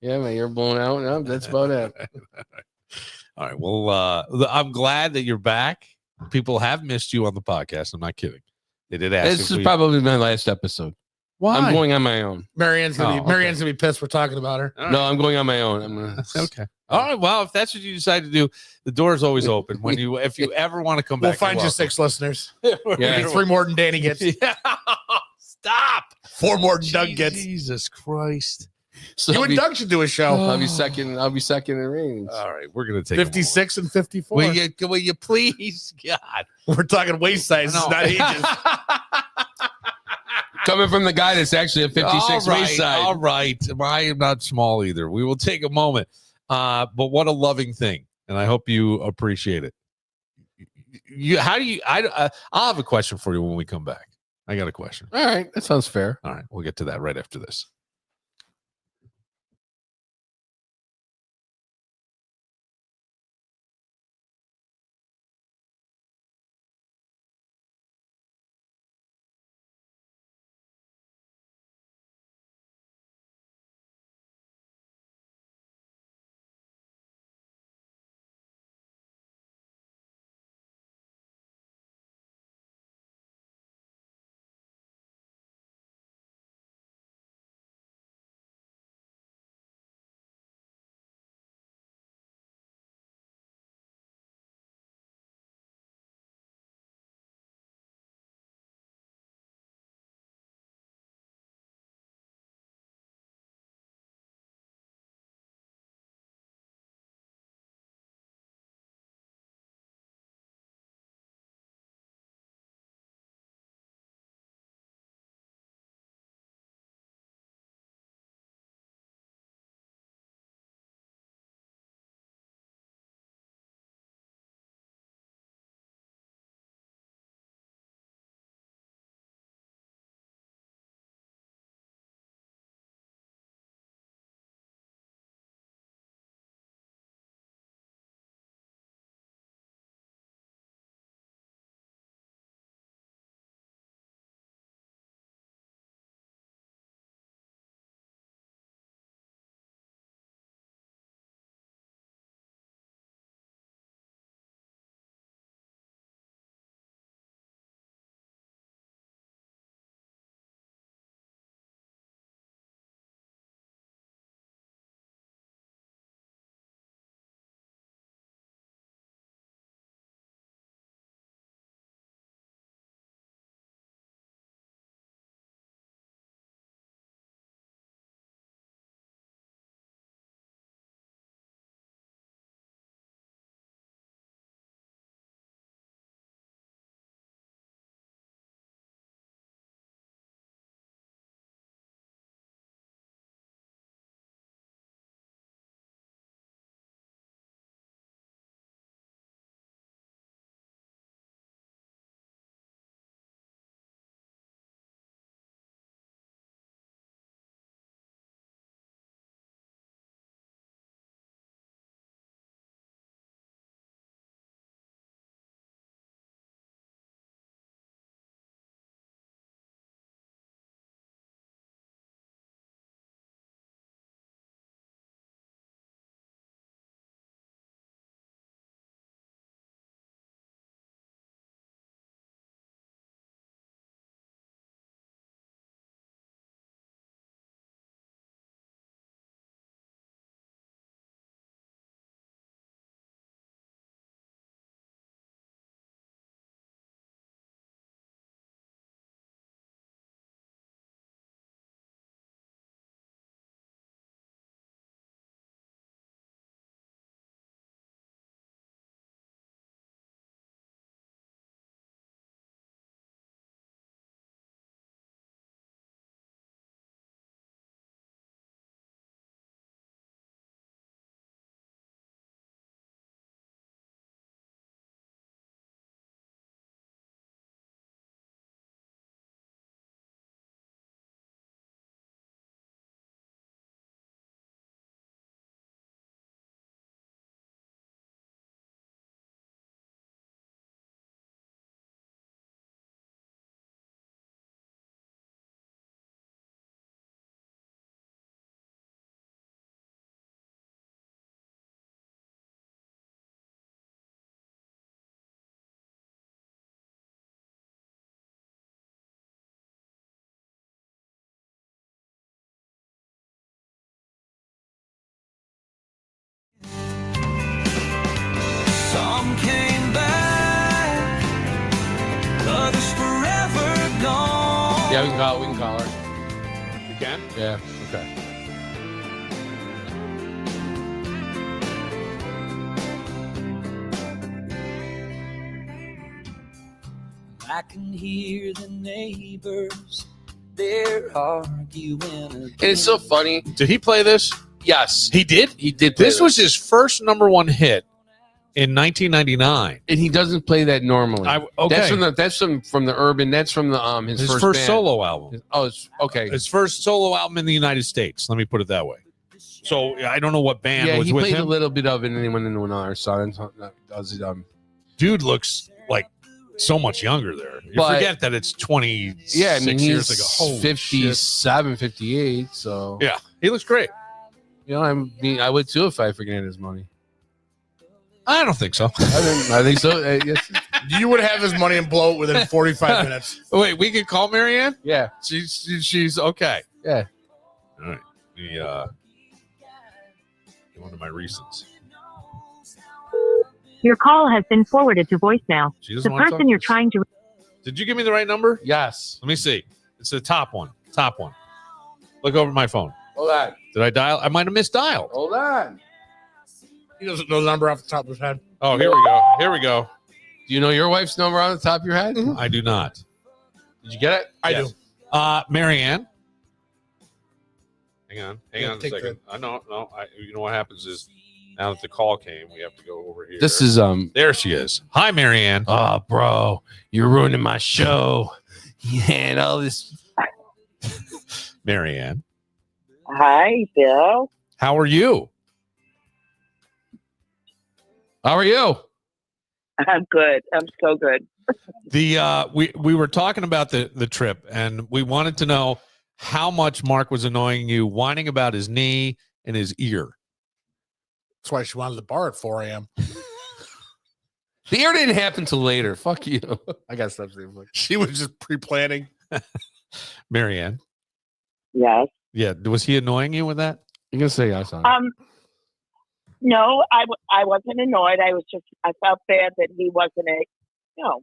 Yeah, my ear blown out. No, that's about it. All right. Well, I'm glad that you're back. People have missed you on the podcast. I'm not kidding. They did ask. This is probably my last episode. why. I'm going on my own. Marianne's gonna Oh, be Marianne's gonna be pissed. We're talking about her. All right. No, I'm going on my own. I'm gonna. Okay. All right. Well, if that's what you decide to do, the door is always open. If you ever want to come We'll back, find you're you 6 listeners. welcome. Yeah. Maybe 3 more than Danny gets. Yeah. Stop. 4 more than Doug gets. Jesus Christ. So You I'll and be, Doug should do a show. I'll be second. I'll be second in ratings. All right. We're gonna take a moment. 56 and 54. Will you please, God? We're talking waist sizes, No. not ages. Coming from the guy that's actually a 56 waist side. All right. I am not small either. We will take a moment. But what a loving thing. And I hope you appreciate it. I'll have a question for you when we come back. I got a question. All right. That sounds fair. All right. We'll get to that right after this. Some came back, others forever gone. Yeah, we can call her. You can? Yeah. Okay. I can hear the neighbors They're arguing. And it's so funny. Did he play this? Yes, He did. he did. Play This was his first #1 hit in 1999. and he doesn't play that normally. Okay. That's from the urban. That's from the his his first first band. solo album. Oh, it's okay. His first solo album in the United States. Let me put it that way. So I don't know what band Yeah, was he with played a him. little bit of it, and then he went into another song. Does it? Dude looks like so much younger there. You But- forget that it's 26 Yeah, I mean, years he's ago. Holy 57, 58. So shit. Yeah, he looks great. you know, I mean, I would too if I forget his money. I don't think so. I think so. Yes. You would have his money and blow it within 45 minutes. Wait, we can call Marianne? Yeah. She's okay. Yeah. All right. Me one of my recents. Your call has been forwarded to voicemail. She doesn't The want to person you're trying to Did you give me the right number? Yes. Let me see. It's the top one. Top one. Look over my phone. Hold on. Did I dial? I might have misdialed. Hold on. He doesn't know the number off the top of his head. Oh, here we go. Here we go. Do you know your wife's number on the top of your head? Mhm. I do not. Did you get it? I Yes. do. Marianne. Hang on Yeah, a take second. I know. You know what happens is now that the call came, we have to go over here. This is There she is. Hi, Marianne. Oh, bro, you're ruining my show. Yeah, and all this. Marianne. Hi, Bill. How are you? How are you? I'm good. I'm so good. We were talking about the trip, and we wanted to know how much Mark was annoying you, whining about his knee and his ear. That's why she wanted the bar at 4 a.m. The air didn't happen till later. Fuck you. I got stuff to say. She was just pre-planning. Marianne. Yes. Yeah. Was he annoying you with that? You can say yes on it. No, I wasn't annoyed. I felt bad that he wasn't no.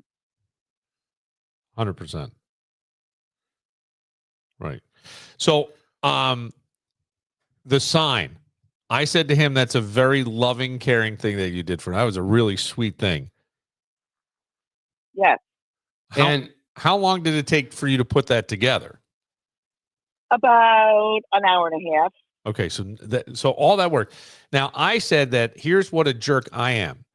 100%. Right. So, the sign. I said to him, that's a very loving, caring thing that you did for him. That was a really sweet thing. Yes. How long did it take for you to put that together? About an hour and a half. Okay, so all that work. Now, I said that here's what a jerk I am.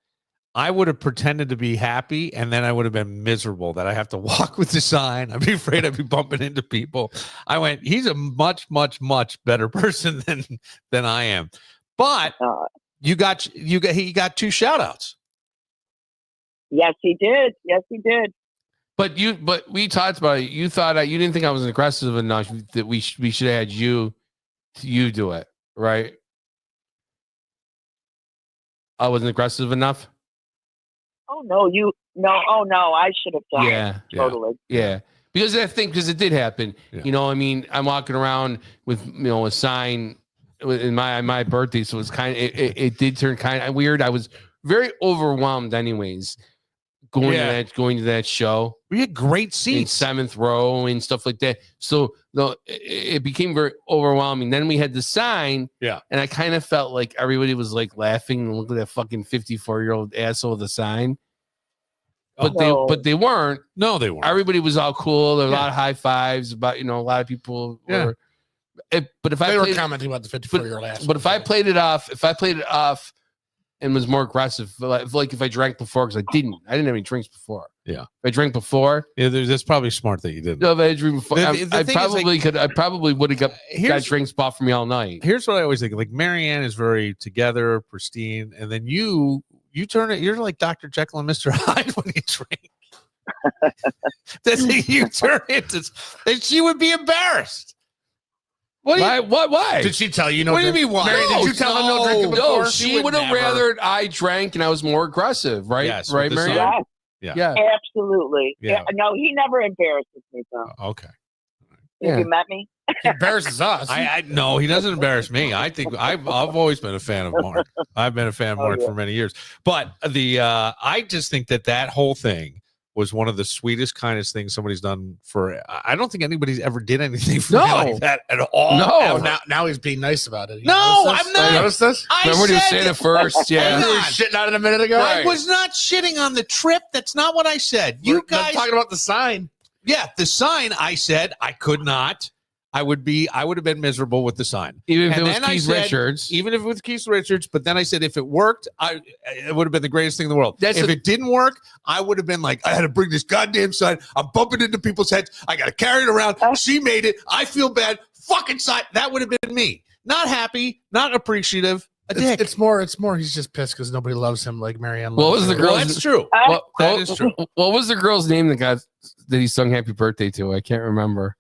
I would have pretended to be happy, and then I would have been miserable that I have to walk with the sign. I'd be afraid I'd be bumping into people. I went, he's a much, much, much better person than I am. But he got 2 shout outs. Yes, he did. Yes, he did. But we talked about it. You thought you didn't think I was aggressive enough that we should have had you do it, right? I wasn't aggressive enough. Oh no, Oh no, I should have done Yeah, it. Totally. Yeah. Because it did happen. Yeah. You know, I mean, I'm walking around with a sign in my birthday, so it's kind of it did turn kind of weird. I was very overwhelmed, anyways, going to that show. We had great In seats. 7th row and stuff like that. So it became very overwhelming. Then we had the sign. Yeah. And I kind of felt like everybody was like laughing and look at that fucking 54-year-old asshole with the sign. But they weren't. No, they weren't. Everybody was all cool. There were a Yeah. lot of high fives about, a lot of people Yeah. were. But if They I were played, commenting about the 54-year-old ass. but if I played it off and was more aggressive, like if I drank before, because I didn't have any drinks before. Yeah. If I drank before, Yeah, that's probably smart that you didn't. no, if I had drank before, The I thing is, like, I probably would have got drinks bought for me all night. Here's what I always think. Like Marianne is very together, pristine, and then you turn it. You're like Dr. Jekyll and Mr. Hyde when you drink. You turn into, and she would be embarrassed. Why? Did she tell you no? What do you drink? mean, why? Mary, did you tell her no drinking before? No, she would have rather I drank and I was more aggressive, right? Yes, right, with the Mary? sign. Yes, Yeah. absolutely. Yeah. No, he never embarrasses me though. Okay. Yeah. Have you met me? He embarrasses us. I no, he doesn't embarrass me. I think I've always been a fan of Mark. I've been a fan of Mark for many years. But I just think that whole thing was one of the sweetest, kindest things somebody's done for. I don't think anybody's ever did anything for me like that at all. No. ever. Now he's being nice about it. You No, notice this? I'm not. You noticed this? Remember when you were saying it first? You Yeah. were shitting on it a minute ago. I was not shitting on the trip. That's not what I said. You I'm guys, talking about the sign. Yeah, the sign. I said I could not. I would have been miserable with the sign, Even if And it was then I Keith said, Richards. even if it was Keith Richards. But then I said, if it worked, it would have been the greatest thing in the world. That's if the- it didn't work, I would have been like, I had to bring this goddamn sign. I'm bumping into people's heads. I got to carry it around. She made it. I feel bad. Fucking sign. That would have been me. Not happy. Not appreciative. A dick. It's more. He's just pissed because nobody loves him like Marianne. What loves was the her. girl- Well, that's true. That is true. What was the girl's name that he sung "Happy Birthday" to? I can't remember.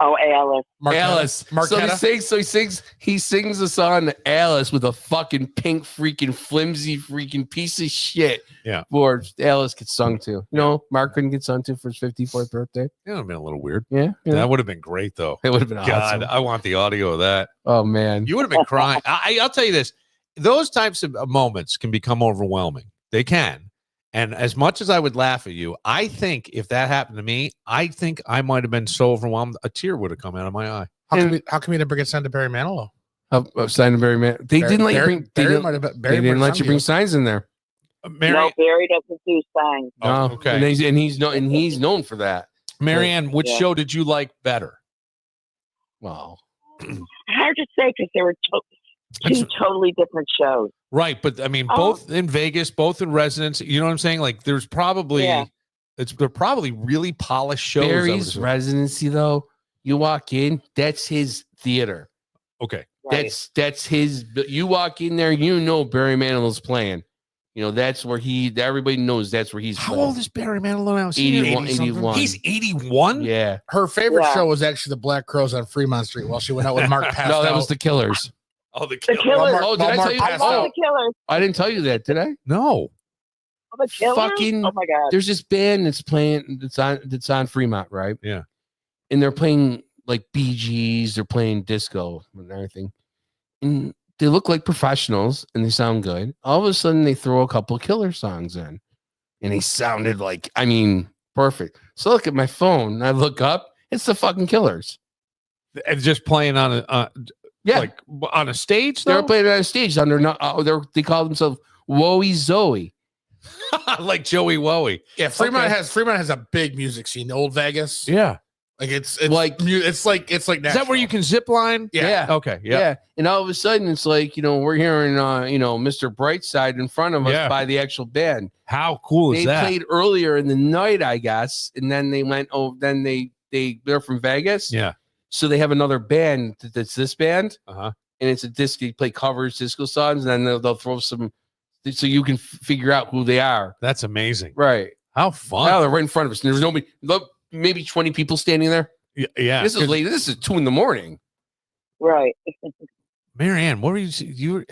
Oh, Alice. Alice. Marquetta? He sings a song to Alice with a fucking pink freaking flimsy freaking piece of shit. Yeah. For Alice gets sung to. Mark couldn't get sung to for his 54th birthday. It would have been a little weird. Yeah. That would have been great, though. It would have been God, awesome. I want the audio of that. Oh man. You would have been crying. I'll tell you this. Those types of moments can become overwhelming. They can. And as much as I would laugh at you, I think if that happened to me, I think I might have been so overwhelmed, a tear would have come out of my eye. How come you didn't bring it to Barry Manilow? Sign Barry Man. They didn't let you bring. They Barry didn't, might have. they didn't let you bring signs in there. Mary, No, Barry doesn't do signs. Oh, No. okay. And he's known for that. Marianne, which Yeah. show did you like better? Wow. Hard to say because they were two totally different shows. Right, but I mean, Oh. both in Vegas, both in residence. You know what I'm saying? Like, there's probably Yeah. they're probably really polished shows. I would Barry's assume. residency, though, you walk in, that's his theater. Okay, Right. That's his. You walk in there, Barry Manilow's playing. That's where everybody knows that's where he's how playing. old is Barry Manilow now? Is he 81, 80-something? 81. He's 81. Yeah. Her favorite Yeah. show was actually the Black Crows on Fremont Street while she went out with Mark passed No, that out. was the Killers. Oh, the The killer. Killers. Mark- Oh, did I Mark tell you? I passed love out. the Killers. I didn't tell you that, did I? No. Oh, the Killers. Fucking- Oh my god. There's this band that's playing that's on Fremont, right? Yeah. And they're playing like Bee Gees, they're playing disco and everything. And they look like professionals and they sound good. All of a sudden they throw a couple Killer songs in. And they sounded like, perfect. So I look at my phone and I look up, it's the fucking Killers. And just playing on a Yeah. like on a stage. They were Though? playing on a stage under they call themselves Woey Zoe. like Joey Woey. Yeah, Fremont Okay. has a big music scene. Old Vegas, Yeah. like it's Like- it's like Is that where you can zip line? Yeah. Okay. Yeah. Yeah. And all of a sudden it's like, we're hearing Mr. Brightside in front of us Yeah. by the actual band. How cool is They that? played earlier in the night, I guess, and then they went. Oh, then they're from Vegas, Yeah. so they have another band that's this band, Uh-huh. and it's a disc. They play covers, disco songs, and then they'll throw some, so you can figure out who they are. That's amazing. Right? How fun. Now they're right in front of us. And there's nobody. Look, maybe 20 people standing there. Yeah. This is late. This is 2 a.m. Right. Marianne, what were you were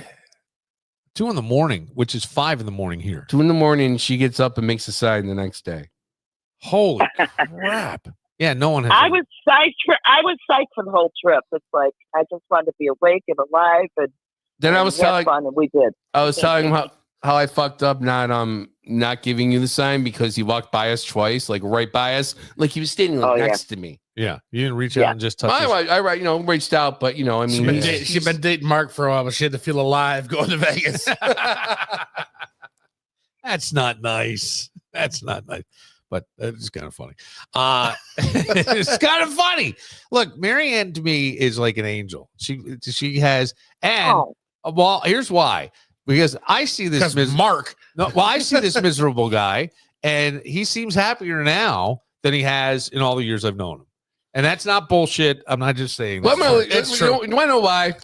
2 a.m, which is 5 a.m. here. 2 a.m. She gets up and makes a sign the next day. Holy crap. Yeah, no one has I was psyched for the whole trip. It's like I just wanted to be awake and alive and Then I was have telling. fun, and we did. I was telling him how I fucked up not giving you the sign because he walked by us twice, like right by us, like he was standing like Oh, yeah. next to me. Yeah, you didn't reach Yeah. out and just touch his- I reached out, but I She's mean, been, he's- she's been dating Mark for a while, but she had to feel alive going to Vegas. That's not nice. That's not nice. But it's kind of funny. It's kind of funny. Look, Marianne to me is like an angel. She has, and Oh, well, here's why. Because I see this Because Mark, I see this miserable guy, and he seems happier now than he has in all the years I've known him. And that's not bullshit. I'm not just saying Well, that. It's you true. want to know why?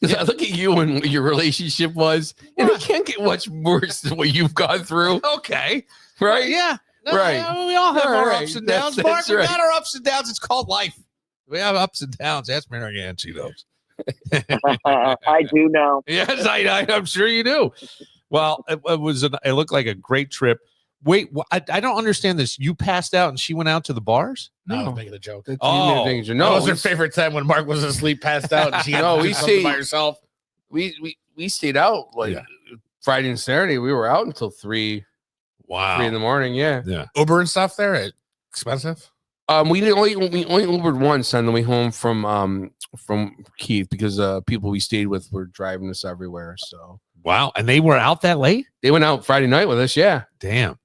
Because I look at you and what your relationship was, and it can't get much worse than what you've gone through, Okay. right? Yeah. No, Right. We all have All our right. ups and That's- downs. that's Mark, we right. got our ups and downs. It's called life. We have ups and downs. That's Marianne. She knows. I do know. Yes, I'm sure you do. Well, it looked like a great trip. Wait, I don't understand this. You passed out and she went out to the bars? no, I No. was making a joke. Oh. That No, was her favorite time when Mark was asleep, passed out, and she had No, to do we something see- by herself. we stayed out like Yeah. Friday and Saturday. We were out until 3 Wow. in the morning. Yeah. Uber and stuff there, expensive. We only Ubered once on the way home from Keith because people we stayed with were driving us everywhere. So Wow. And they were out that late? they went out Friday night with us. Yeah. Damn.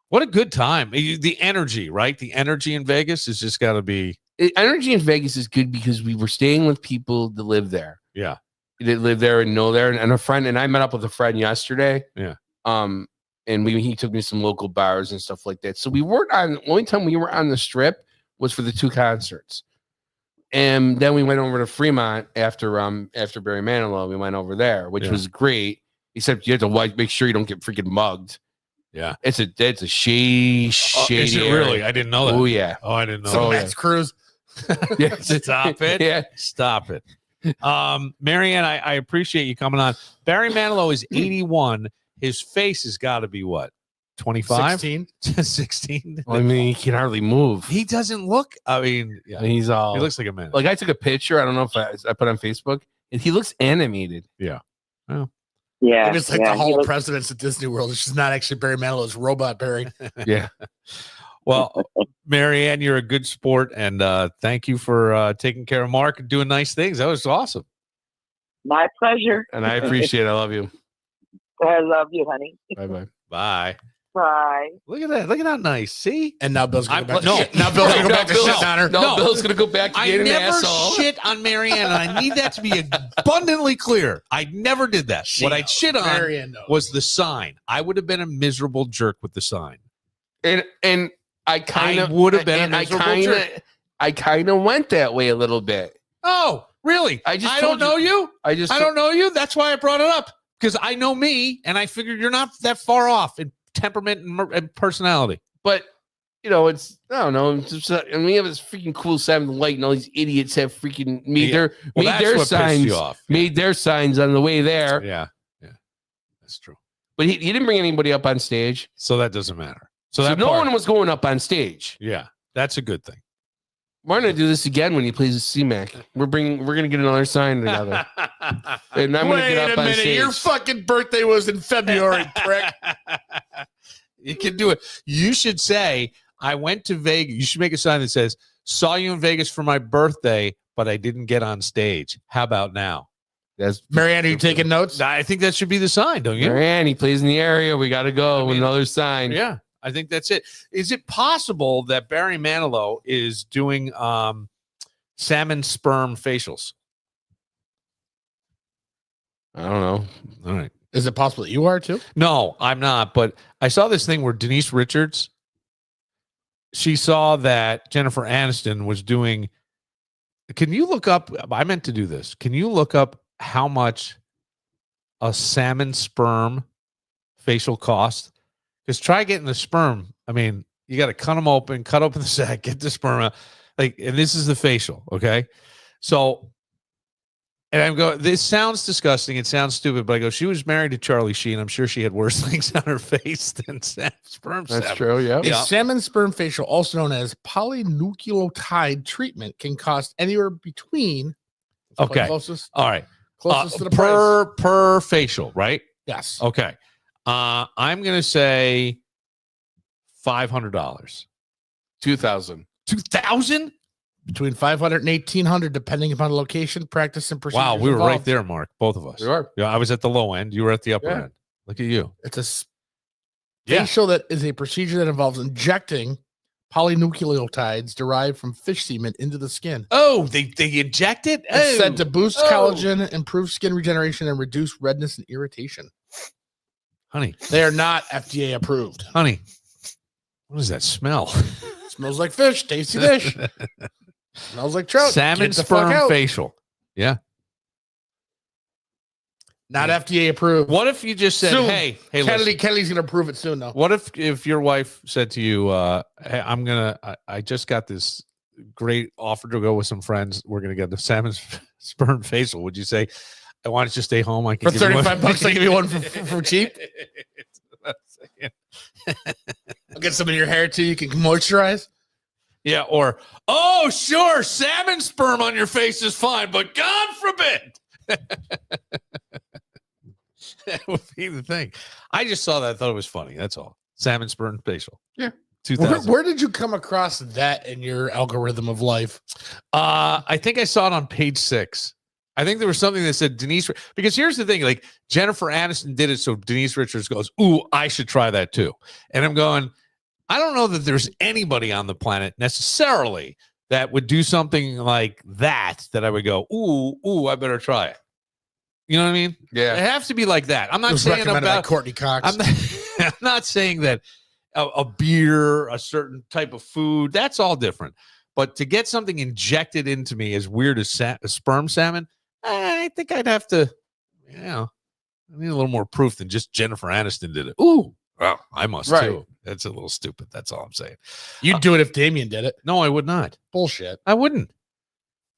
What a good time. The energy, right? The energy in Vegas has just got to be. Energy in Vegas is good because we were staying with people that live there. Yeah. That live there and know there. And a friend, and I met up with a friend yesterday. Yeah. And he took me to some local bars and stuff like that. So we weren't on. The only time we were on the strip was for the 2 concerts. And then we went over to Fremont after Barry Manilow. We went over there, which was great. Except you have to make sure you don't get freaking mugged. Yeah, it's a shady. Is it really? I didn't know that. Oh yeah. Oh, I didn't know. So that. Max Cruz. Yeah. Stop it. Yeah. Stop it. Marianne, I appreciate you coming on. Barry Manilow is 81. His face has got to be what? 25? 16? Well, I mean, he can hardly move. He doesn't look. I mean, yeah. He's all. He looks like a man. Like I took a picture. I don't know if I put on Facebook, and he looks animated. Yeah. Yeah. It's like yeah, the Hall he of looks- Presidents at Disney World. It's just not actually Barry Manilow. It's Robot Barry. Yeah. Well, Marianne, you're a good sport, and thank you for taking care of Mark and doing nice things. That was awesome. My pleasure. And I appreciate it. I love you. I love you, honey. Bye-bye. Bye. Bye. Look at that. Look at how nice. See? And now Bill's going to go back. No. To shit. Now Bill's going to go back to Bill's- shit on her. No, Bill's going to go back to I being an never asshole. shit on Marianne, and I need that to be abundantly clear. I never did that. What I shit on Marianne knows. was the sign. I would have been a miserable jerk with the sign. And I kind of would have been a miserable jerk. I kind of went that way a little bit. Oh, really? I just I told don't know you. I don't know you. That's why I brought it up, because I know me, and I figured you're not that far off in temperament and personality. But you know, it's I don't know. It's just, and we have this freaking cool 7th light, and all these idiots have freaking made their signs. Made their signs on the way there. Yeah, that's true. But he didn't bring anybody up on stage, so that doesn't matter. So no part- one was going up on stage. Yeah, that's a good thing. We're gonna do this again when he plays the C-Mac. We're gonna get another sign together, and I'm gonna get up on stage. Your fucking birthday was in February, prick. You can do it. You should say, I went to Vegas. You should make a sign that says, saw you in Vegas for my birthday, but I didn't get on stage. How about now? That's Marianne, are you taking notes? I think that should be the sign, don't you? Marianne, he plays in the area. We got to go with another sign. Yeah, I think that's it. Is it possible that Barry Manilow is doing salmon sperm facials? I don't know. All right. Is it possible that you are too? No, I'm not. But I saw this thing where Denise Richards, she saw that Jennifer Aniston was doing. Can you look up? I meant to do this. Can you look up how much a salmon sperm facial costs? Because try getting the sperm. I mean, you got to cut them open, cut open the sac, get the sperm out. And this is the facial. Okay. So, and I'm going, this sounds disgusting. It sounds stupid, but I go, she was married to Charlie Sheen. I'm sure she had worse things on her face than sperm. That's true. Yeah. A salmon sperm facial, also known as polynucleotide treatment, can cost anywhere between. Okay. Closest. All right. Closest to the price. Per facial, right? Yes. Okay. I'm going to say $500. 2,000. 2,000? Between 500 and 1,800, depending upon the location, practice, and procedures. Wow, we were involved. right there, Mark. Both of us. You are. Yeah, I was at the low end. You were at the upper Yeah. end. Look at you. It's a Yeah. facial that is a procedure that involves injecting polynucleotides derived from fish semen into the skin. Oh, they inject it? It's said to Oh. boost Oh. collagen, improve skin regeneration, and reduce redness and irritation. Honey, They are not FDA approved. honey, what does that smell? Smells like fish, tasty fish. Smells like trout. Salmon Get the fuck sperm out. facial. Yeah. Not FDA approved. What if you just said, Soon. hey, listen. Kelly's gonna approve it soon though. What if your wife said to you, hey, I just got this great offer to go with some friends. We're gonna get the salmon sperm facial. Would you say, I want you to stay home? I can For give you one." $35, I'll give you one for cheap. I'll get some in your hair too. You can moisturize. Yeah, or oh, sure, salmon sperm on your face is fine, but God forbid. That would be the thing. I just saw that. I thought it was funny. That's all. Salmon sperm facial. Yeah. 2000. Where did you come across that in your algorithm of life? I think I saw it on page 6. I think there was something that said Denise, because here's the thing, like Jennifer Aniston did it. So Denise Richards goes, ooh, I should try that too. And I'm going, I don't know that there's anybody on the planet necessarily that would do something like that I would go, ooh, I better try it. You know what I mean? Yeah. It has to be like that. I'm It not was saying recommended by about Courtney Cox. I'm not saying that a beer, a certain type of food, that's all different. But to get something injected into me as weird as sperm salmon, I think I'd have to, I need a little more proof than just Jennifer Aniston did it. Ooh, well, I must Right. too. That's a little stupid. That's all I'm saying. You'd do it if Damien did it. No, I would not. Bullshit. I wouldn't.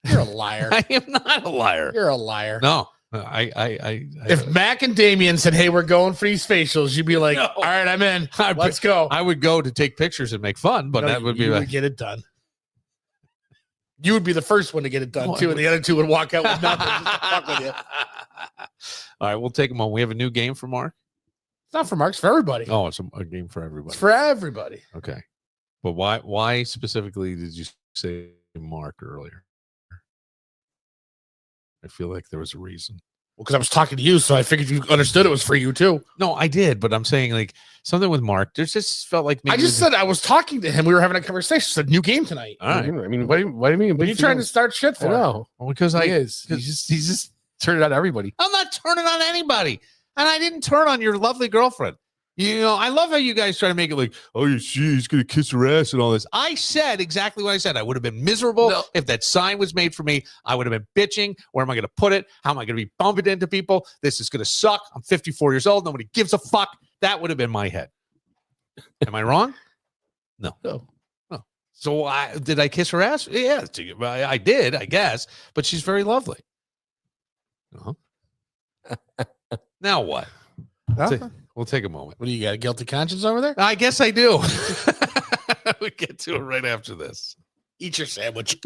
You're a liar. I am not a liar. You're a liar. No, If Mac and Damien said, "Hey, we're going for these facials," you'd be like, No. "All right, I'm in. I- Let's go." I would go to take pictures and make fun, but No, that would be you like, would get it done. You would be the first one to get it done No, I too, and the other two would walk out with nothing. Just to fuck with you. All right, we'll take them on. We have a new game for Mark. It's not for Mark. It's for everybody. Oh, it's a game for everybody. It's for everybody. Okay, but why specifically did you say Mark earlier? I feel like there was a reason. Well, because I was talking to you, so I figured you understood it was for you too. No, I did, but I'm saying like something with Mark. There's just felt like maybe I just said I was talking to him. We were having a conversation. Said new game tonight. all right. I mean, what do you mean? What are you trying to start shit I for? know. Well, because He I is. He's just turned it on everybody. I'm not turning on anybody, and I didn't turn on your lovely girlfriend. You know, I love how you guys try to make it like, oh, he's gonna kiss her ass and all this. I said exactly what I said. I would have been miserable No. if that sign was made for me. I would have been bitching. Where am I gonna put it? How am I gonna be bumping into people? This is gonna suck. I'm 54 years old. Nobody gives a fuck. That would have been my head. Am I wrong? No. So did I kiss her ass? Yeah, I did, I guess. But she's very lovely. Uh-huh. Now what? We'll take a moment. What do you got? A guilty conscience over there? I guess I do. We get to it right after this. Eat your sandwich.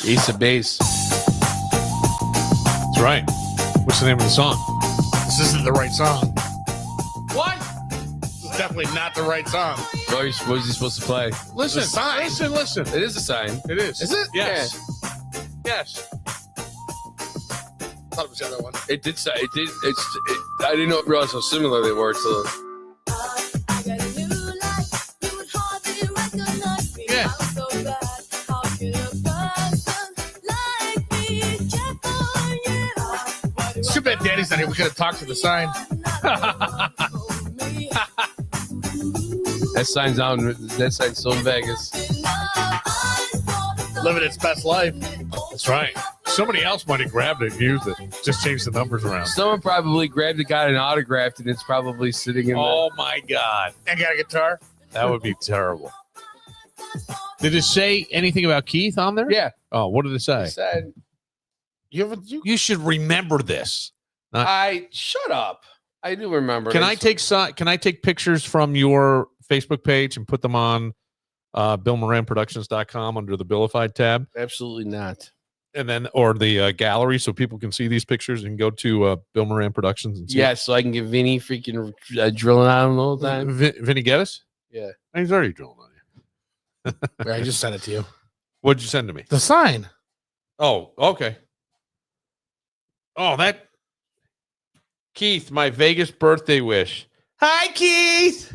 Ace of Base. That's right. What's the name of the song? This isn't the right song. What? This is definitely not the right song. What is he supposed to play? Listen, The sign. listen. It is a sign. It is. Is it? Yes. Yes. I thought it was the other one. It did say it did. I didn't realize how similar they were. So Yeah. It's too bad Daddy's not here. We could have talked to the sign. that sign's out. That sign's still in Vegas. Living its best life. That's right. Somebody else might have grabbed it and used it. Just changed the numbers around. Someone probably grabbed it, got an autographed, and it's probably sitting in. Oh my God. And got a guitar. That would be terrible. Did it say anything about Keith on there? Yeah. Oh, what did it say? Said, You should remember this. I shut up. I do remember. Can I take pictures from your Facebook page and put them on BillMoranProductions.com under the Billified tab? Absolutely not. And then, or the gallery, so people can see these pictures and go to Bill Moran Productions and see. Yeah, so I can get Vinny freaking drilling on him the whole time. Vinny Geddes? Yeah. He's already drilling on you. I just sent it to you. What'd you send to me? The sign. Oh, okay. Oh, that Keith, my Vegas birthday wish. Hi, Keith.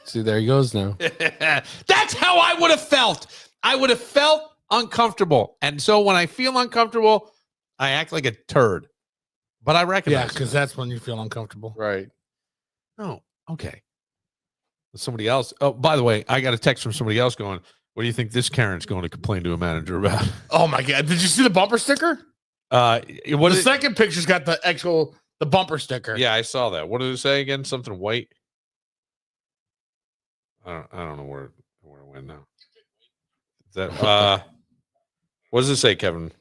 See, there he goes now. That's how I would have felt. I would have felt uncomfortable. And so when I feel uncomfortable, I act like a turd. But I recognize Yeah, because that's when you feel uncomfortable. Right. Oh, okay. Somebody else. Oh, by the way, I got a text from somebody else going, what do you think this Karen's going to complain to a manager about? Oh my God. Did you see the bumper sticker? What The is it? second picture's got the bumper sticker. Yeah, I saw that. What did it say again? Something white? I don't know where it went now. Is that what does it say, Kevin?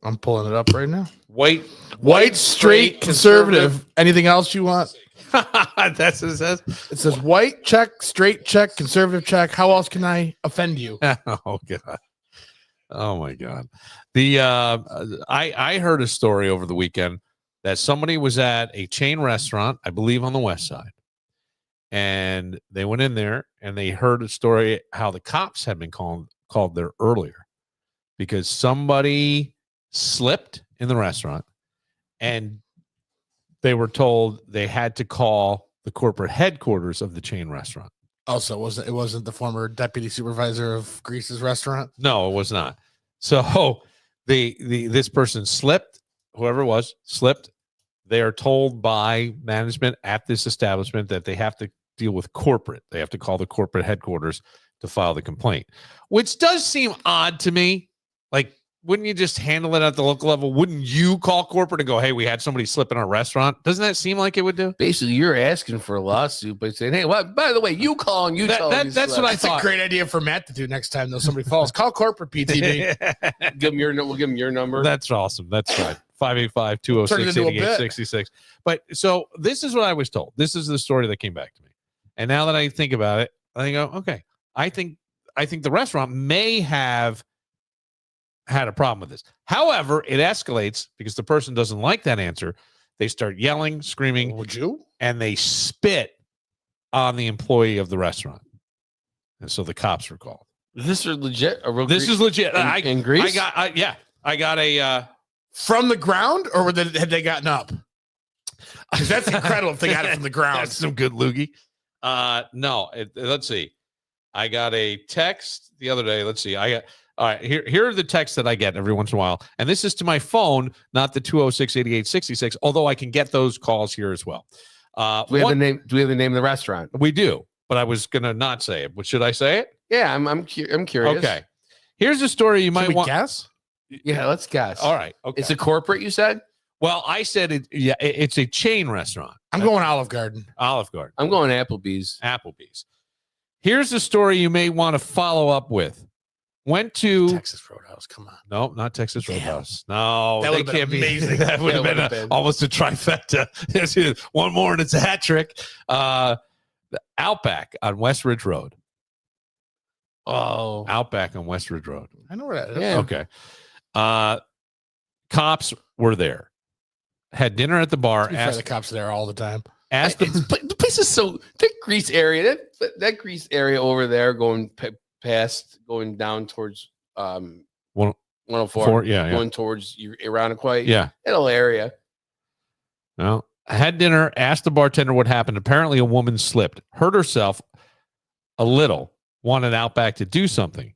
I'm pulling it up right now. White, White, straight, conservative. Anything else you want? That's what it says. It says white check, straight check, conservative check. How else can I offend you? Oh God. Oh my God. The I heard a story over the weekend that somebody was at a chain restaurant, I believe on the west side. And they went in there and they heard a story how the cops had been called there earlier because somebody slipped in the restaurant and they were told they had to call the corporate headquarters of the chain restaurant. Also, it wasn't the former deputy supervisor of Grease's restaurant? No, it was not. So this person slipped, whoever it was, slipped. They are told by management at this establishment that they have to deal with corporate. They have to call the corporate headquarters to file the complaint, which does seem odd to me. Like, wouldn't you just handle it at the local level? Wouldn't you call corporate and go, hey, we had somebody slip in our restaurant? Doesn't that seem like it would do? Basically, you're asking for a lawsuit by saying, hey, what? By the way, you call and you tell them. That's what I That's a thought. great idea for Matt to do next time, though. Somebody falls. Call corporate PTB. We'll give them your number. That's awesome. That's right. Turn it 585-206-8866. into a bit. But so this is what I was told. This is the story that came back to me. And now that I think about it, I go, okay, I think the restaurant may have had a problem with this. However, it escalates because the person doesn't like that answer. They start yelling, screaming, Would you? and they spit on the employee of the restaurant. And so the cops were called. This is legit. This is legit. In Greece? I got a From the ground, or had they gotten up? Because that's incredible if they got it from the ground. That's some good loogie. No, let's see. I got a text the other day. Let's see. All right, here are the texts that I get every once in a while. And this is to my phone, not the 206-8866, although I can get those calls here as well. Do we have the name of the restaurant? We do, but I was going to not say it. But should I say it? Yeah, I'm curious. Okay. Here's a story you Should might we want. guess? Yeah, let's guess. All right. Okay. It's a corporate, you said? Well, I said it. Yeah, it's a chain restaurant. I'm going Olive Garden. Olive Garden. I'm going Applebee's. Applebee's. Here's the story you may want to follow up with. Went to Texas Roadhouse. Come on. no, not Texas Damn. Roadhouse. No, That they would've been can't be. amazing. That would have That been, would've been. almost a trifecta. One more and it's a hat trick. The Outback on West Ridge Road. Oh. Outback on West Ridge Road. I know where that is. Yeah. Okay. Cops were there, had dinner at the bar. To be fair, the cops are there all the time. Asked The place is so that Greece area. That Greece area over there, going past, going down towards 104. yeah. Going towards Irondequoit. Yeah. That little area. Well, I had dinner, asked the bartender what happened. Apparently, a woman slipped, hurt herself a little, wanted Outback to do something.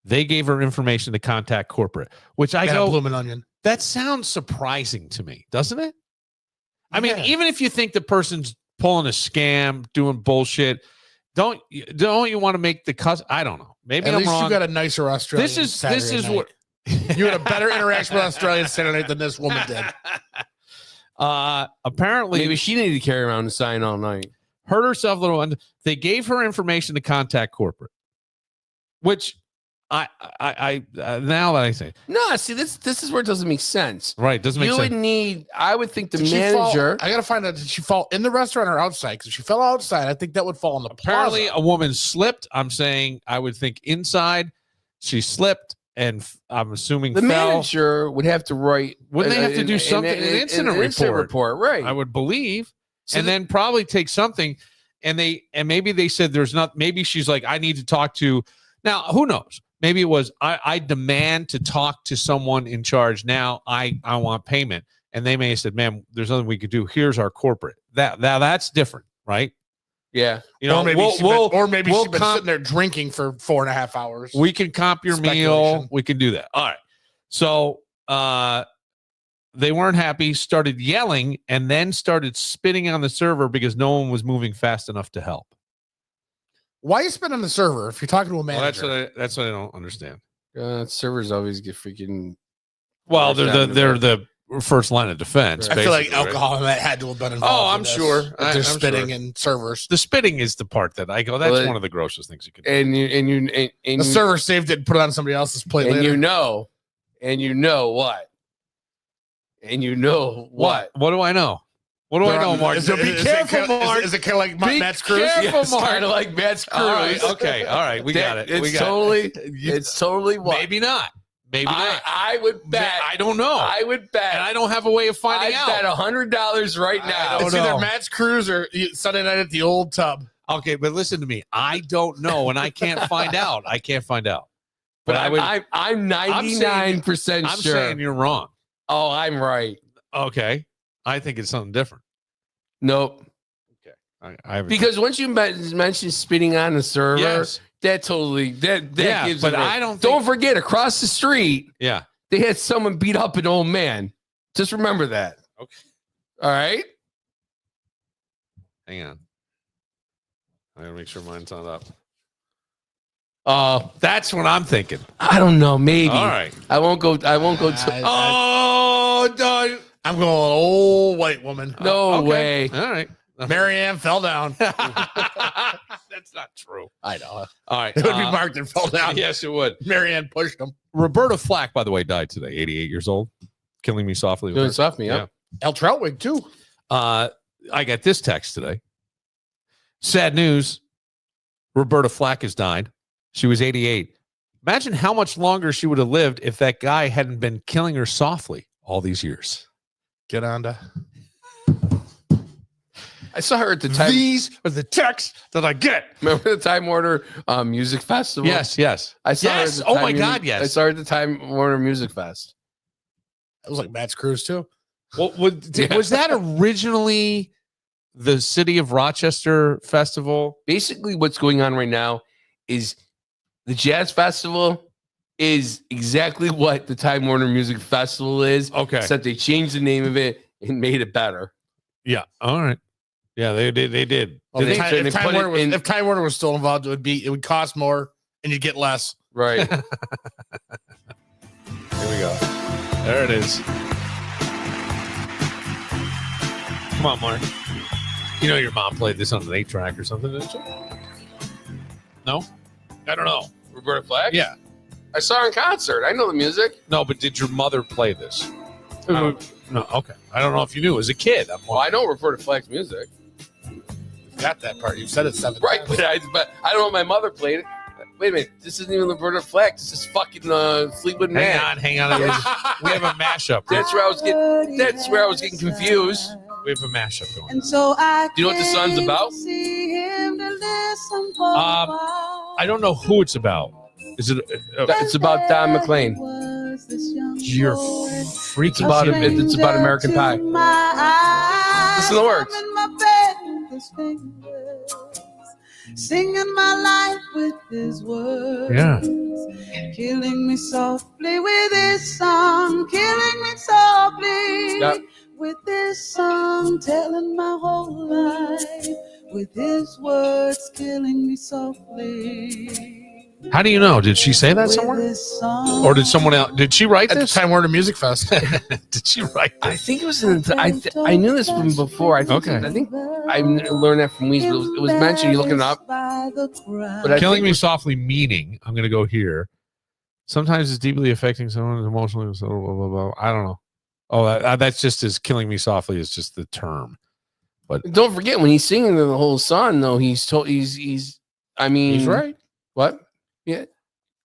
They gave her information to contact corporate, which I Got a go, blooming onion. that sounds surprising to me, doesn't it? I mean, Yeah. even if you think the person's pulling a scam, doing bullshit, don't you want to make the cuss? I don't know. Maybe At I'm least wrong. you got a nicer Australian. This is Saturday night. what You had a better interaction with Australians Saturday night than this woman did. Apparently, Maybe she needed to carry around a sign all night. hurt herself a little. And they gave her information to contact corporate, which I now that I say No, see, this is where it doesn't make sense. right doesn't make You sense. would need, I would think the Did she fall- manager. I gotta find out. Did she fall in the restaurant or outside? Because if she fell outside, I think that would fall on the Apparently, plaza. a woman slipped. I'm saying I would think inside. She slipped, and I'm assuming The fell. manager would have to write. Wouldn't they have to do something? An incident report. right? I would believe, So and then probably take something. And maybe they said there's not. Maybe she's like, I need to talk to. Now, who knows? Maybe it was I demand to talk to someone in charge. Now I want payment, and they may have said, "Ma'am, there's nothing we could do. Here's our corporate." That's different, right? yeah. You know, or maybe we'll she's been comp- sitting there drinking for 4.5 hours. we can comp your meal. Speculation. We can do that. All right. So they weren't happy, started yelling, and then started spitting on the server because no one was moving fast enough to help. Why you spit on the server if you're talking to a Well, manager? that's what I don't understand. Servers always get freaking. Well, First they're line the first line of defense. I feel like basically, right? alcohol had to have been involved. Oh, in I'm this, sure. if I'm they're spitting sure. in servers. The spitting is the part that I go. That's Well, one of the grossest things you can do. And The you server saved it and put it on somebody else's plate and later. you know what? And you know what? What do I know? What do I know, Mark? So be careful, Mark. Is it kind of like Be Matt's Cruz? careful. Yeah, it's Mark. kind of like Matt's Cruz. All right, okay, all right, we got it. It's We got totally. it. It's totally what? Maybe not. Maybe not. I would bet. I don't know. I would bet. and I don't have a way of finding I out. bet $100 right now. It's either Matt's Cruz or Sunday night at the Old Tub. Okay, but listen to me. I don't know, and I can't find out. I can't find out. But I would. I'm 99% I'm sure. saying you're wrong. Oh, I'm right. Okay, I think it's something different. Nope. I haven't. Because once you mentioned spitting on the server, Yes. that totally that Yeah, gives. but it away. I don't Don't think- forget, across the street, Yeah. they had someone beat up an old man. Just remember that. Okay. All right. Hang on. I gotta make sure mine's not up. Oh, That's what I'm thinking. I don't know. Maybe. All right. I won't go. I won't go. To, Oh, no. I'm going old white woman. no Okay. way. All right. Marianne fell down. That's not true. I know. All right. It would be marked and fell down. Yes, it would. Marianne pushed him. Roberta Flack, by the way, died today, 88 years old. Killing Me Softly. with Doing her. soft me up. El Troutwig, too. I got this text today. Sad news. Roberta Flack has died. She was 88. Imagine how much longer she would have lived if that guy hadn't been killing her softly all these years. Get on to. I saw her at the time. These are the texts that I get. Remember the Time Warner Music Festival? Yes. I saw her. At Yes. the Oh Time my Music- God, yes. I saw her at the Time Warner Music Fest. It was like Matt's Cruz, too. Well, was that originally the City of Rochester Festival? Basically, what's going on right now is the Jazz Festival is exactly what the Time Warner Music Festival is. Okay. Except they changed the name of it and made it better. Yeah. All right. Yeah, they did. They did. Well, Did if, they- Time, so they if, Time put it Warner was, in- if Time Warner was still involved, it would cost more and you'd get less. Right. Here we go. There it is. Come on, Mark. You know your mom played this on an 8-track or something, didn't she? No? I don't know. Roberta Flack? Yeah. I saw her in concert. I know the music. No, but did your mother play this? No, okay. I don't know if you knew as a kid. Well, I know Roberta Flack's music. Got that part. You said it 7 Right, times. but I don't know if my mother played it. Wait a minute. This isn't even Roberta Flack. This is fucking Fleetwood Mac. Hang on. We have a mashup. That's where I was getting confused. We have a mashup going. And so I Do you know what the song's about? see him to listen for I don't know who it's about. Is it? It's about Don McLean. You're It's freaking. about American Pie. Listen to the words. Singing my life with his words. Yeah. Killing me softly with his song. Killing me softly Yep. with his song. Telling my whole life with his words. Killing me softly. How do you know? Did she say that with somewhere, his song. or did someone else? Did she write At the this? Time Warner Music Fest. Did she write I this? think it was in. I knew this from before. I think I learned that from Weez, but it was mentioned. You looking it up? But I Killing think me softly, meaning I'm going to go here. Sometimes it's deeply affecting someone emotionally. So blah, blah, blah. I don't know. Oh, that's just as killing me softly is just the term. But don't forget when he's singing the whole song, though. He's. I mean, He's right. What? Yeah.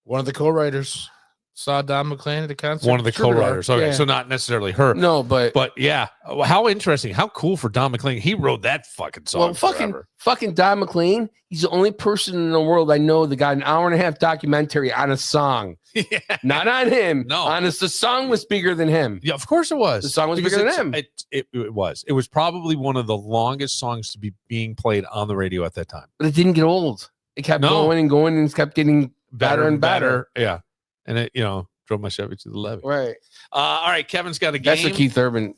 One of the co-writers saw Don McLean at a concert. one of the co-writers. Okay, Yeah. so not necessarily her. No, but Yeah, how interesting. How cool for Don McLean. He wrote that fucking song. well, forever. fucking Don McLean. He's the only person in the world I know that got an hour and a half documentary on a song. Yeah. Not on him. No. On us. The song was bigger than him. Yeah, of course it was. The song was Because bigger it's- than him. It was. It was probably one of the longest songs to be being played on the radio at that time. But it didn't get old. It kept No. going and going and it kept getting better and better. Yeah, and it drove my Chevy to the levee. Right. All right, Kevin's got a game. That's what Keith Urban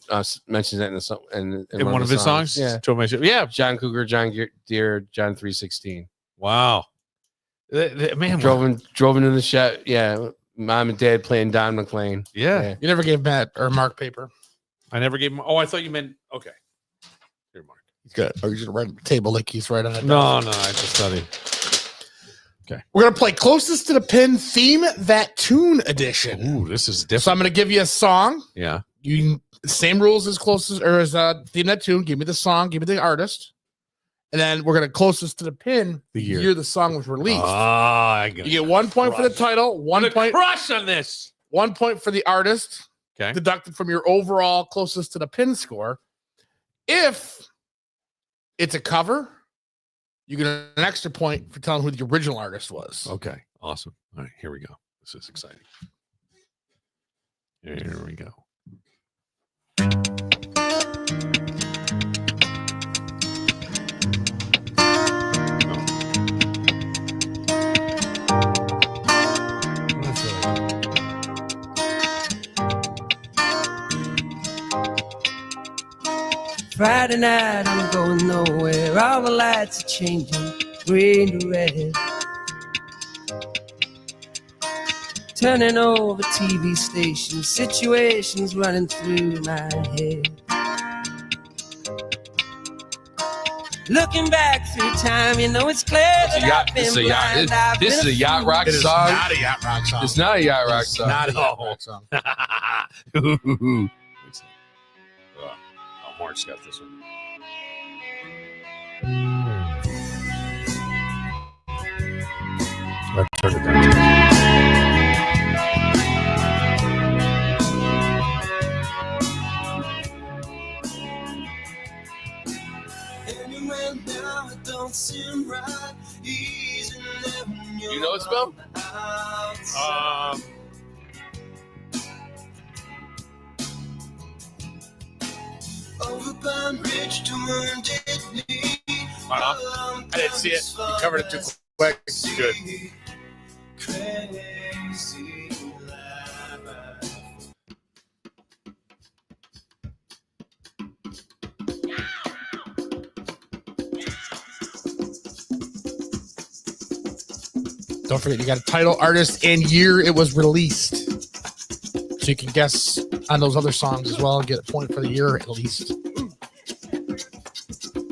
mentions that in the song. In in one of his songs. Yeah. Drove my Chevy. Yeah. John Cougar, John Deere, John 316. Wow. Man, Drove into the shed. Yeah. Mom and dad playing Don McLean. Yeah. You never gave Matt or Mark paper. I never gave him. Oh, I thought you meant. Okay. Here, Mark. He's good. Or you just write on the table like he's right on it. No, I just studied. We're gonna play closest to the pin theme that tune edition. Ooh, this is So different. I'm gonna give you a song. Yeah. You same rules as closest or as theme that tune. Give me the song. Give me the artist, and then we're gonna closest to the pin The year. the song was released. I You get 1 point for the title, one point crush on this. 1 point for the artist, Okay. deducted from your overall closest to the pin score. If it's a cover, you get an extra point for telling who the original artist was. Okay. Awesome. All right, here we go. This is exciting. Here we go. Friday night, I'm going nowhere. All the lights are changing, green to red. Turning over TV stations, situations running through my head. Looking back through time, you know it's clear that I've been blind. I've This is been a yacht fool. rock It is song. not a yacht rock song. It's not a yacht rock It's song. not a yacht rock song. Oh, Mark's got this one. Let's turn it down. You know it's about? I didn't see it. You covered it too quick. Good. Don't forget, you got a title, artist, and year it was released. So you can guess on those other songs as well and get a point for the year at least.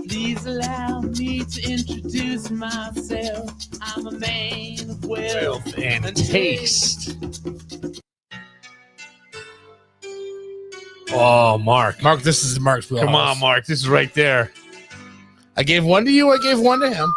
Please allow me to introduce myself. I'm a man of wealth And taste. Oh, Mark. Mark, this is Mark's wheelhouse. Come on, Mark. This is right there. I gave one to you. I gave one to him.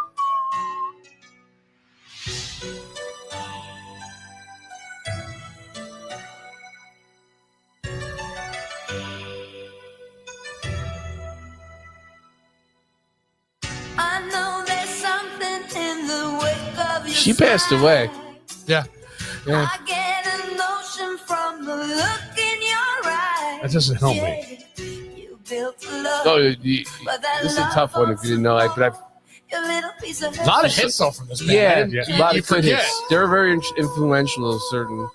She passed away. Yeah. Yeah. I get a notion from the look in your eyes. That doesn't help me. You built a love, Oh, but that this is a tough one if you didn't know. But I've your little piece of A lot of hits though from this band. yeah, You- a lot you of good forget. hits. They're very influential. Certain.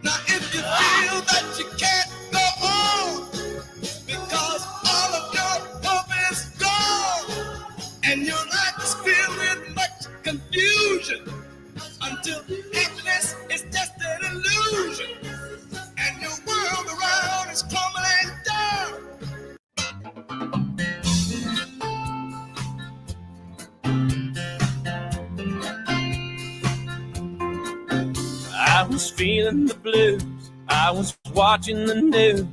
Now, if you feel that you can't go on because all of your hope is gone and your life is filled with much confusion until happiness is just an illusion and your world around is crumbling down. I was feeling the blues. I was watching the news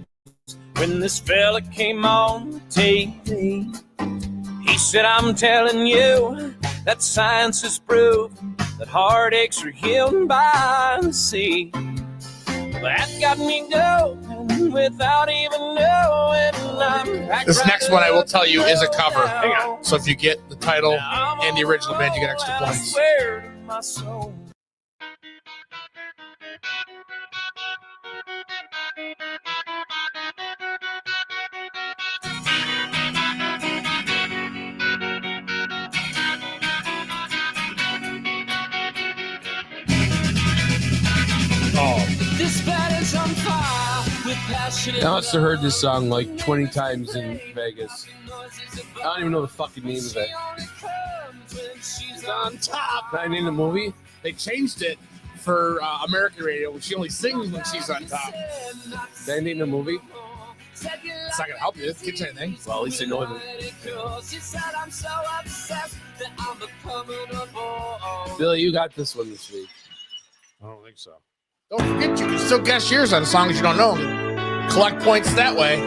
when this fella came on TV. He said, I'm telling you that science has proved that heartaches are healed by the sea. That got me going without even knowing. This next one, I will tell you, is a cover. Hang on. So if you get the title and the original band, you get extra I points. swear to my soul. This is on fire with passion. I must have heard this song like 20 times in Vegas. I don't even know the fucking name of it. She's on top. Can I name the movie? They changed it for American radio. She only sings when she's on top. Can I name the movie? It's not gonna help you. It can't say anything. Well, at least I know it. Billy, you got this one this week. I don't think so. Don't forget, you can still guess yours on songs you don't know. Collect points that way.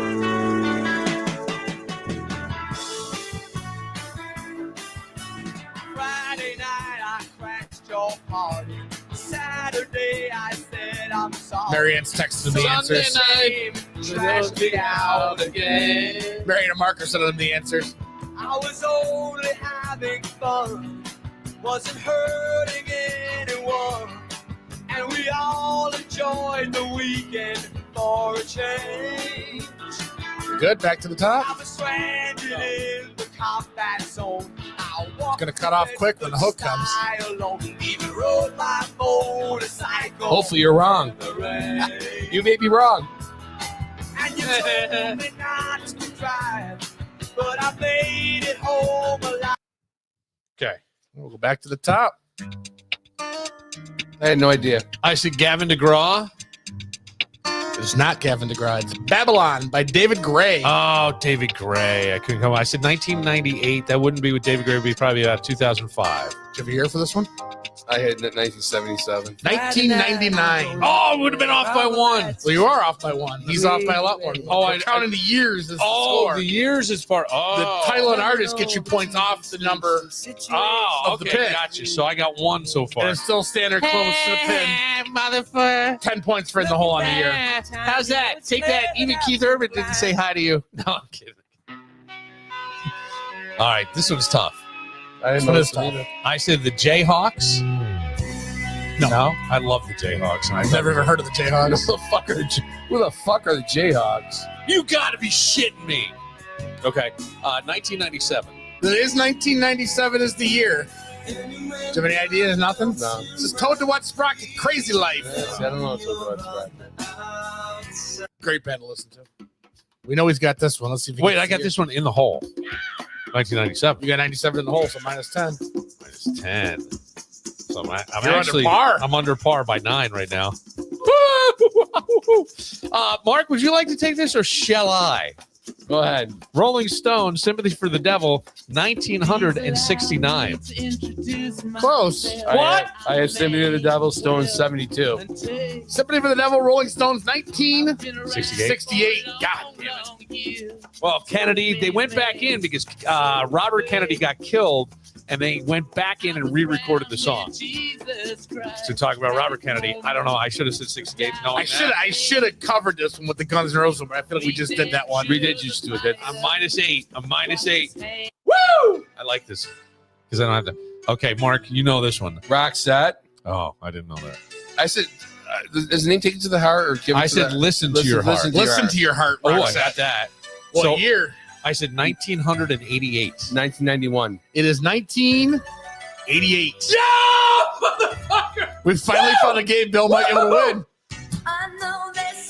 Friday night I crashed your party. Saturday I said I'm sorry. Marianne's texting them the answers. Trashed me out again. Marianne and Marker sent them the answers. I was only having fun, wasn't hurting anyone, and we all enjoyed the weekend for a change. Good, back to the top. I was stranded in the combat zone. I walked Gonna cut off quick when the hook comes. alone, even rode my motorcycle. Hopefully you're wrong. in the rain. You may be wrong. And you told me not to drive, but I made it home alive. Okay, we'll go back to the top. I had no idea. I said Gavin DeGraw. It's not Gavin DeGraw. It's Babylon by David Gray. Oh, David Gray. I couldn't come. I said 1998. That wouldn't be with David Gray. It would be probably about 2005. Did you ever hear for this one? I had 1977. 1999. Oh, it would have been off by one. Well, you are off by one. He's off by a lot more. Oh, We're counting the years as the Oh, score. the years is part. Oh, The title and artist get you points off the number, Oh, of the okay, pin. gotcha. So I got one so far. and it's still standard close to the pin. Motherfucker. 10 points for in the hole on the year. How's that? Take that. Even Keith Urban didn't say hi to you. No, I'm kidding. All right, this one's tough. I didn't This one know is this one tough. either. I said the Jayhawks. No, I love the Jayhawks. And I've never even heard of the Jayhawks. Who the fuck are the Jayhawks? You gotta be shitting me. Okay, 1997. It is 1997 is the year. Do you have any ideas? Nothing? No. This is Toad to What Sprocket, Crazy Life. Yes, I don't know what's Great band to listen to. We know he's got this one. Let's see if he Wait, gets I got the this one in the hole. 1997. You got 97 in the hole, so minus 10. Minus 10. So I'm You're actually under par. I'm under par by 9 right now. Mark, would you like to take this or shall I? Go ahead. Rolling Stone, Sympathy for the Devil, 1969. Close. What? I had Sympathy of the Devil, Stone 72. Sympathy for the Devil, Rolling Stones, 1968. 68. God damn it. Well, Kennedy, they went back in because Robert Kennedy got killed and they went back in and re-recorded the song to talk about Robert Kennedy. I don't know. I should have said 68. No, I should have covered this one with the Guns N' Roses, but I feel like we just did that one. We did just do it. I'm -8. I'm -8. Woo! I like this because I don't have to. Okay, Mark, you know this one. Roxette. Oh, I didn't know that. I said, does the name take it to the heart or give it I to said, the, listen to your heart. Listen to your heart. Oh, I Roxette. got that. What So- year? I said 1988. 1991. It is 1988. Yeah, motherfucker! We finally found a game Bill might be able to win.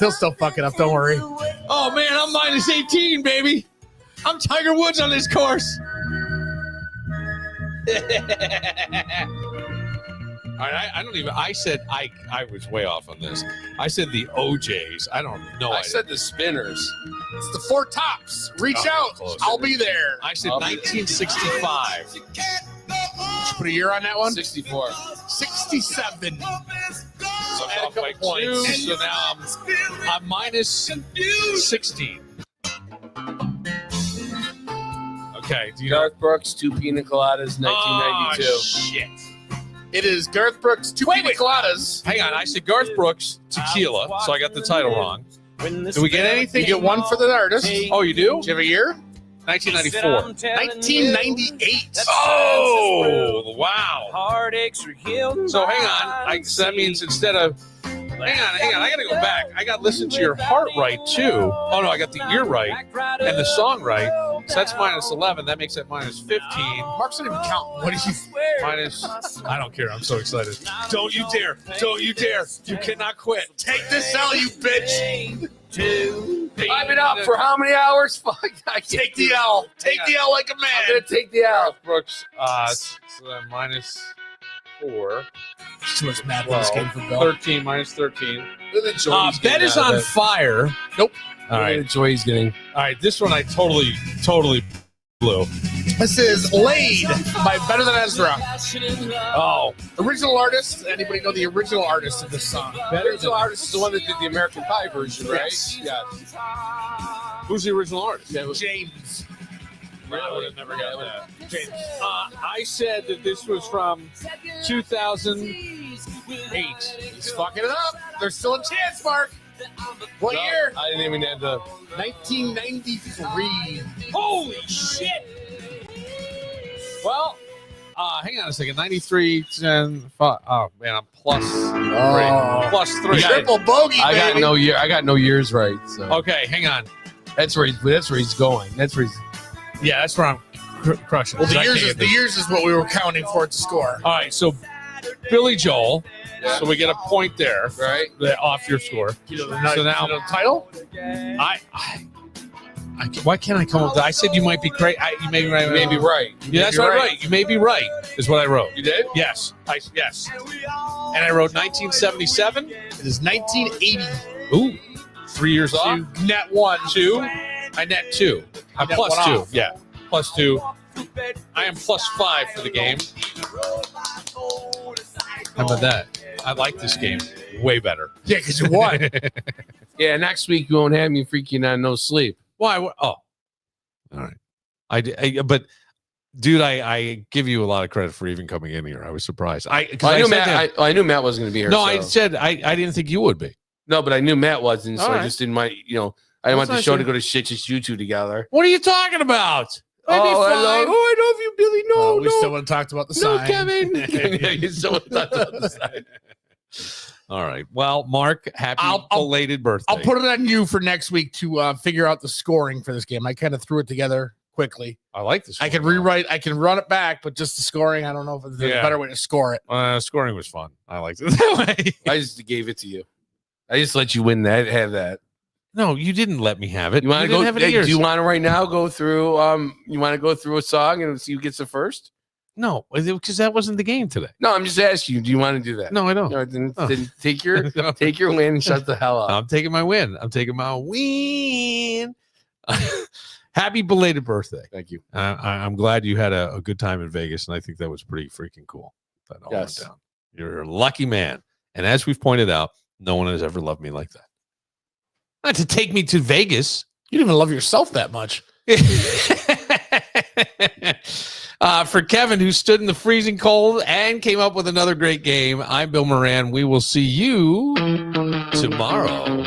He'll still fuck it up. Don't worry. Oh man, I'm -18, baby. I'm Tiger Woods on this course. All right, I don't even. I said I was way off on this. I said the OJs. I don't know. I said the Spinners. It's the Four Tops. Reach out. close. I'll be there. I said 1965. Did you put a year on that one? 64. 67. So Add a I'm off by couple points. 2. So now I'm -16. Okay. Do you know? Garth Brooks, 2 Pina Coladas, 1992. Oh, shit. It is Garth Brooks, 2 Pina Coladas. Hang on. I said Garth Brooks Tequila, so I got the title wrong. Do we get anything? You get one for the artist. Oh, you do? Do you have a year? 1994. 1998. Oh, wow. Heartaches are healed. So hang on. So that means instead of hang on. I gotta go back. I got listen to your heart right too. Oh no, I got the ear right and the song right. So that's -11. That makes it -15. Mark's not even counting. What did you? Minus. I don't care. I'm so excited. Don't you dare! Don't you dare! You cannot quit. Take this L, you bitch. I've been up for how many hours? Fuck. I can't Take the L. Take the L like a I'm man. going to take the L. Garth Brooks. So -4. Too much mad for this game for Bill. 13 -13. Look at the joy he's Bet getting is out of on it. fire. Nope. All Look at right. the joy he's getting. All right. This one I totally blew. This is Laid by Better Than Ezra. Oh, Original artist. Anybody know the original artist of this song? The original artist is the one that did the American Pie version, right? Yes. Yeah. who's the original artist? James. I would have never got that. James. I said that this was from 2008. He's fucking it up. There's still a chance, Mark. What year? I didn't even have the. 1993. Holy shit! Well, hang on a second. 93, 10, 5. Oh man, I'm plus 3. Plus 3. Triple bogey, I got baby. no year. I got no years right. So Okay, hang on. that's where he's going. That's where he's. Yeah, that's where I'm crushing. Well, So I the can't years get this. is what we were counting for it to score. All right, so Billy Joel. Yeah. So we get a point there, Right. off your score. You know the, So now- you know the title? Why can't I come up with that? I said you might be great. You may be right. You may be right. Yeah, that's what I wrote. You may be right, is what I wrote. You did? Yes. Yes. And I wrote 1977. It is 1980. Ooh. 3 years off. You net one. 2. I net 2. I'm net plus one 2. off. Yeah. Plus 2. I am plus 5 for the game. How about that? I like this game way better. Yeah, because you won. Yeah. Next week you won't have me freaking on no sleep. Why? Oh. All right. But dude, I give you a lot of credit for even coming in here. I was surprised. I knew Matt. I knew Matt wasn't going to be here. No, so. I said I didn't think you would be. No, but I knew Matt wasn't, so All I right. just didn't want I didn't want the nice show of to you. go to shit. Just you two together. What are you talking about? I'd be I fine. love you, Billy. No, we still would have talked about the no, sign. Kevin. Yeah, you still would have talked about the sign. All right. Well, Mark, happy I'll- belated birthday. I'll put it on you for next week to figure out the scoring for this game. I kind of threw it together quickly. I like this. I can rewrite. I can run it back, but just the scoring, I don't know if there's Yeah. a better way to score it. Scoring was fun. I liked it that way. I just gave it to you. I just let you win that. Have that. No, you didn't let me have it. You want to didn't go? have it in Do yours. you want to right now go through? You want to go through a song and see who gets the first? No, because that wasn't the game today. No, I'm just asking you. Do you want to do that? No, I don't. No, then Oh. take your win and shut the hell up. I'm taking my win. I'm taking my win. Happy belated birthday. Thank you. I'm glad you had a good time in Vegas, and I think that was pretty freaking cool. That all Yes. went down. You're a lucky man. And as we've pointed out, no one has ever loved me like that. Not to take me to Vegas. You didn't even love yourself that much. For Kevin, who stood in the freezing cold and came up with another great game, I'm Bill Moran. We will see you tomorrow.